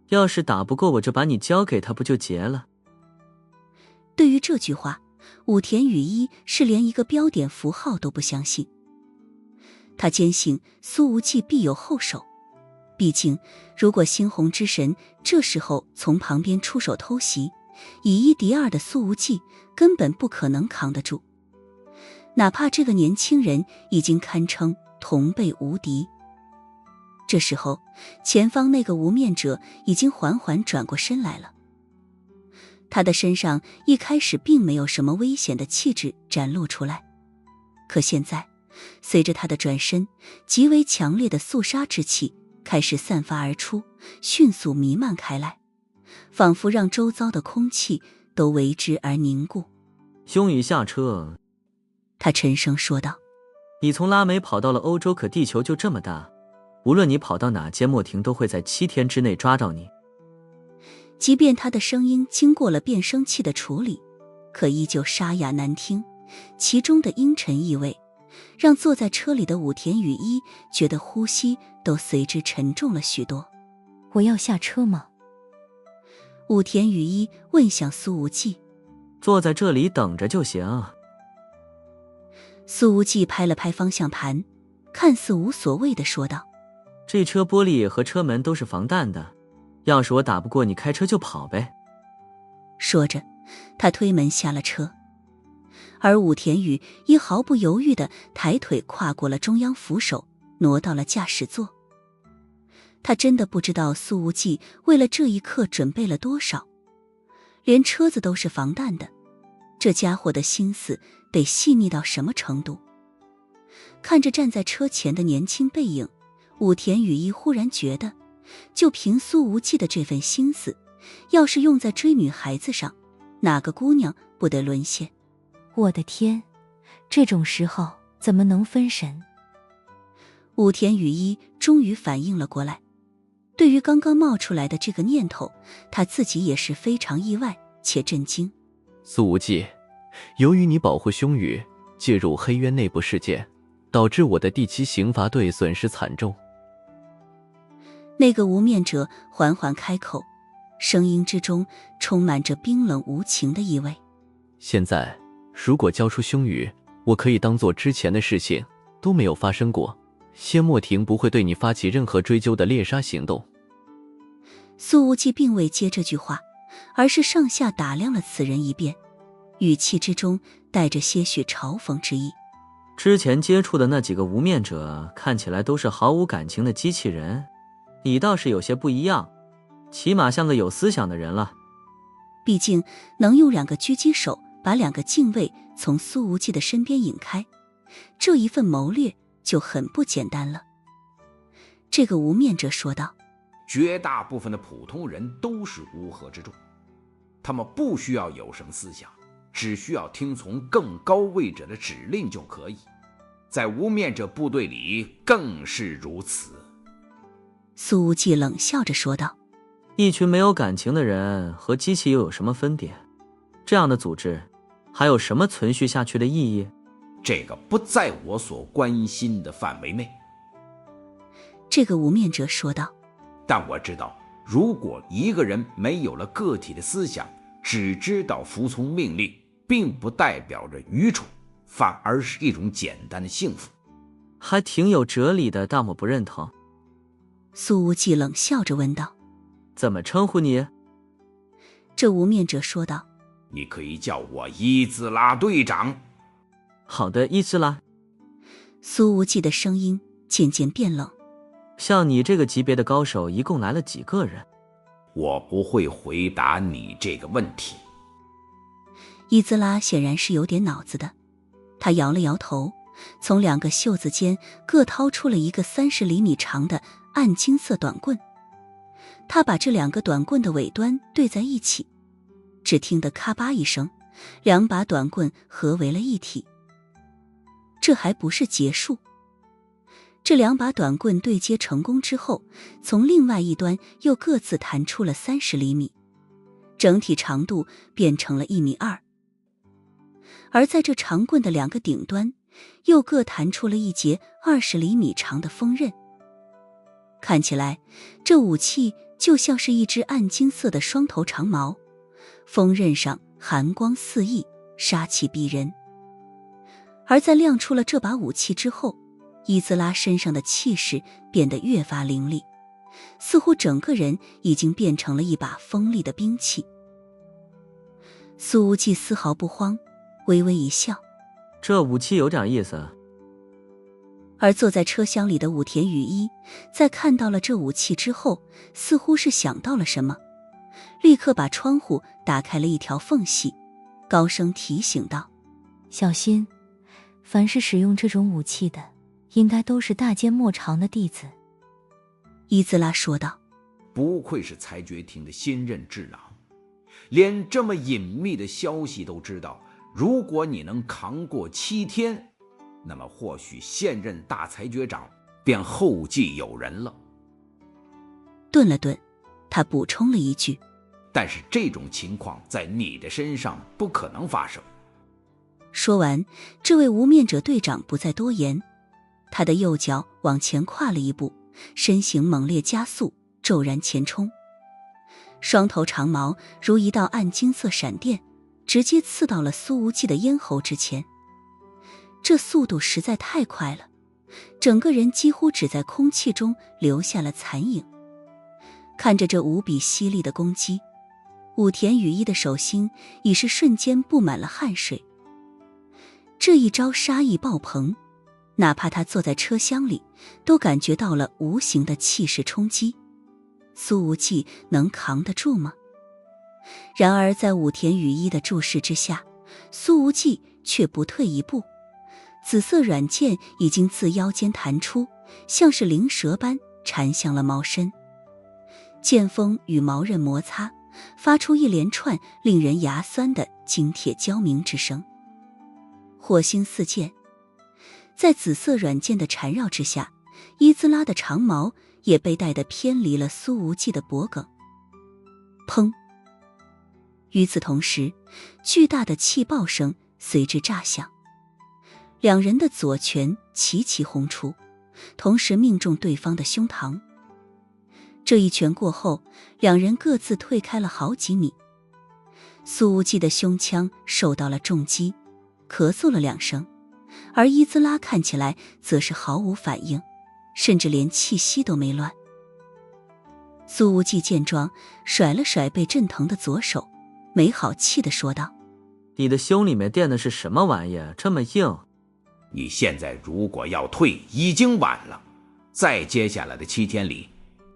要是打不过我，就把你交给他，不就结了？对于这句话，武田雨一是连一个标点符号都不相信。他坚信苏无忌必有后手，毕竟如果猩红之神这时候从旁边出手偷袭，以1敌2的苏无忌根本不可能扛得住，哪怕这个年轻人已经堪称同辈无敌。这时候，前方那个无面者已经缓缓转过身来了。他的身上一开始并没有什么危险的气质展露出来，可现在随着他的转身，极为强烈的肃杀之气开始散发而出，迅速弥漫开来，仿佛让周遭的空气都为之而凝固。兄宇下车，他沉声说道。你从拉美跑到了欧洲，可地球就这么大，无论你跑到哪，缄默亭都会在7天之内抓到你。即便他的声音经过了变声器的处理，可依旧沙哑难听，其中的阴沉意味让坐在车里的武田雨一觉得呼吸都随之沉重了许多。我要下车吗？武田雨一问向苏无忌。坐在这里等着就行。苏无忌拍了拍方向盘，看似无所谓地说道。这车玻璃和车门都是防弹的，要是我打不过你，开车就跑呗。说着，他推门下了车。而武田雨衣毫不犹豫地抬腿跨过了中央扶手，挪到了驾驶座。他真的不知道苏无忌为了这一刻准备了多少，连车子都是防弹的，这家伙的心思得细腻到什么程度。看着站在车前的年轻背影，武田雨衣忽然觉得，就凭苏无忌的这份心思，要是用在追女孩子上，哪个姑娘不得沦陷？我的天，这种时候怎么能分神？武田雨衣终于反应了过来，对于刚刚冒出来的这个念头，他自己也是非常意外且震惊。苏无忌，由于你保护兄宇，介入黑渊内部事件，导致我的第7刑罚队损失惨重。那个无面者缓缓开口，声音之中充满着冰冷无情的意味。现在如果交出兄宇，我可以当做之前的事情都没有发生过，谢莫廷不会对你发起任何追究的猎杀行动。苏无忌并未接这句话，而是上下打量了此人一遍，语气之中带着些许嘲讽之意。之前接触的那几个无面者看起来都是毫无感情的机器人，你倒是有些不一样，起码像个有思想的人了。毕竟能用2个狙击手把2个禁卫从苏无忌的身边引开，这一份谋略就很不简单了。这个无面者说道，绝大部分的普通人都是乌合之众，他们不需要有什么思想，只需要听从更高位者的指令就可以，在无面者部队里更是如此。苏无忌冷笑着说道，一群没有感情的人和机器又有什么分别？这样的组织还有什么存续下去的意义？这个不在我所关心的范围内。这个无面者说道，但我知道，如果一个人没有了个体的思想，只知道服从命令，并不代表着愚蠢，反而是一种简单的幸福。还挺有哲理的，但我不认同。苏无忌冷笑着问道，怎么称呼你？这无面者说道，你可以叫我伊兹拉队长。好的，伊兹拉。苏无忌的声音渐渐变冷。像你这个级别的高手一共来了几个人？我不会回答你这个问题。伊兹拉显然是有点脑子的，他摇了摇头，从2个袖子间各掏出了一个30厘米长的暗金色短棍。他把这2个短棍的尾端对在一起，只听得咔吧一声，2把短棍合为了一体。这还不是结束，这2把短棍对接成功之后，从另外一端又各自弹出了30厘米，整体长度变成了1.2米。而在这长棍的2个顶端，又各弹出了一节20厘米长的锋刃。看起来，这武器就像是一只暗金色的双头长矛，锋刃上寒光四溢，杀气逼人。而在亮出了这把武器之后，伊兹拉身上的气势变得越发凌厉，似乎整个人已经变成了一把锋利的兵器。苏无忌丝毫不慌，微微一笑，这武器有点意思。而坐在车厢里的武田雨衣在看到了这武器之后，似乎是想到了什么，立刻把窗户打开了一条缝隙，高声提醒道，小心，凡是使用这种武器的，应该都是大奸莫长的弟子。伊兹拉说道，不愧是裁决庭的新任智囊，连这么隐秘的消息都知道。如果你能扛过7天，那么或许现任大裁决长便后继有人了。顿了顿，他补充了一句，但是这种情况在你的身上不可能发生。说完，这位无面者队长不再多言，他的右脚往前跨了一步，身形猛烈加速，骤然前冲。双头长矛如一道暗金色闪电，直接刺到了苏无忌的咽喉之前。这速度实在太快了，整个人几乎只在空气中留下了残影。看着这无比犀利的攻击，武田雨衣的手心已是瞬间布满了汗水。这一招杀意爆棚，哪怕他坐在车厢里，都感觉到了无形的气势冲击。苏无忌能扛得住吗？然而在武田羽衣的注视之下，苏无忌却不退一步。紫色软剑已经自腰间弹出，像是灵蛇般缠向了毛身。剑锋与毛刃摩擦，发出一连串令人牙酸的精铁交鸣之声。火星四溅，在紫色软剑的缠绕之下，伊兹拉的长矛也被带得偏离了苏无忌的脖颈。砰！与此同时，巨大的气爆声随之炸响，两人的左拳齐齐轰出，同时命中对方的胸膛。这一拳过后，两人各自退开了好几米。苏无忌的胸腔受到了重击，咳嗽了2声，而伊兹拉看起来则是毫无反应，甚至连气息都没乱。苏无忌见状，甩了甩被震疼的左手，没好气地说道：你的胸里面垫的是什么玩意，这么硬？你现在如果要退，已经晚了。在接下来的7天里，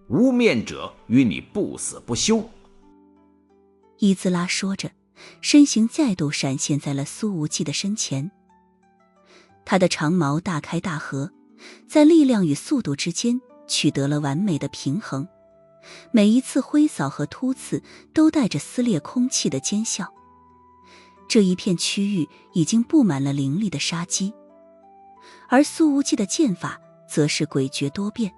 无面者与你不死不休。伊兹拉说着，身形再度闪现在了苏无忌的身前。他的长矛大开大合，在力量与速度之间取得了完美的平衡，每一次挥扫和突刺都带着撕裂空气的尖笑。这一片区域已经布满了凌厉的杀机，而苏无忌的剑法则是诡谲多变，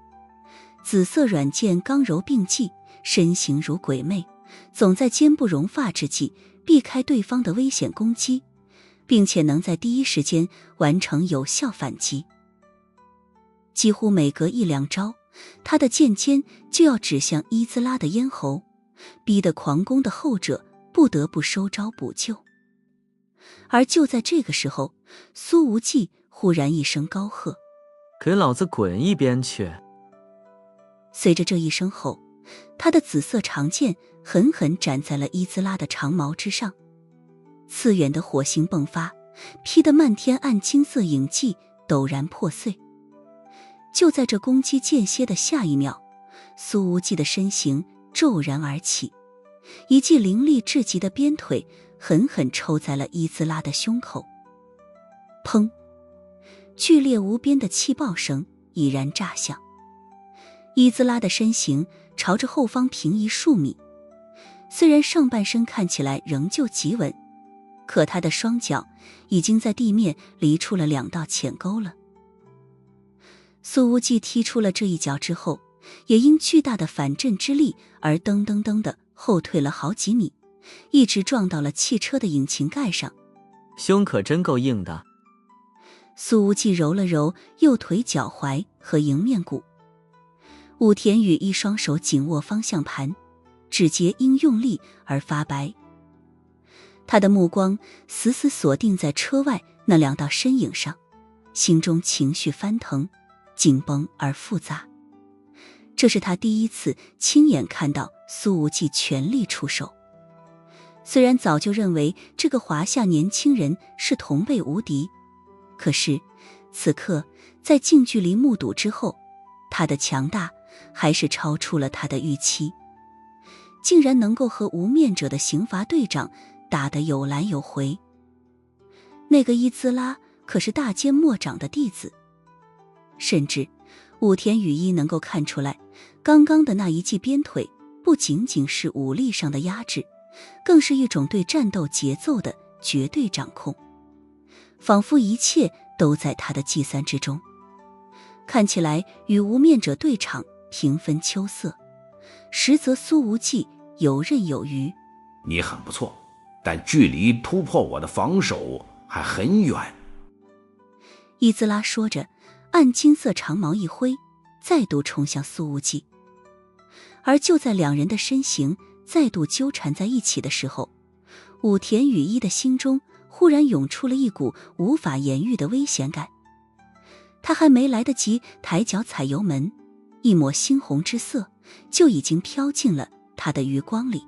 紫色软剑刚柔并济，身形如鬼魅，总在坚不容发之际避开对方的危险攻击，并且能在第一时间完成有效反击。几乎每隔1-2招，他的剑尖就要指向伊兹拉的咽喉，逼得狂攻的后者不得不收招补救。而就在这个时候，苏无忌忽然一声高喝：给老子滚一边去！随着这一声吼，他的紫色长剑狠狠斩在了伊兹拉的长矛之上，刺眼的火星迸发，劈得漫天暗金色影迹陡然破碎。就在这攻击间歇的下一秒，苏无忌的身形骤然而起，一记凌厉至极的鞭腿狠狠抽在了伊兹拉的胸口。砰！剧烈无边的气爆声已然炸响，伊兹拉的身形朝着后方平移数米，虽然上半身看起来仍旧极稳，可他的双脚已经在地面离出了2道浅沟了。苏无忌踢出了这一脚之后，也因巨大的反震之力而噔噔噔的后退了好几米，一直撞到了汽车的引擎盖上。胸可真够硬的。苏无忌揉了揉右腿脚踝和迎面骨，武田羽衣双手紧握方向盘，指节因用力而发白。他的目光死死锁定在车外那2道身影上，心中情绪翻腾，紧绷而复杂。这是他第一次亲眼看到苏无忌全力出手。虽然早就认为这个华夏年轻人是同辈无敌，可是此刻在近距离目睹之后，他的强大还是超出了他的预期，竟然能够和无面者的刑罚队长打得有来有回。那个伊兹拉可是大间莫长的弟子，甚至武田羽衣能够看出来，刚刚的那一记鞭腿不仅仅是武力上的压制，更是一种对战斗节奏的绝对掌控，仿佛一切都在他的计算之中。看起来与无面者对场平分秋色，实则苏无忌游刃有余。你很不错，但距离突破我的防守还很远。伊兹拉说着，暗金色长矛一挥，再度冲向苏无忌。而就在2人的身形再度纠缠在一起的时候，武田羽衣的心中忽然涌出了一股无法言喻的危险感。他还没来得及抬脚踩油门，一抹猩红之色就已经飘进了他的余光里。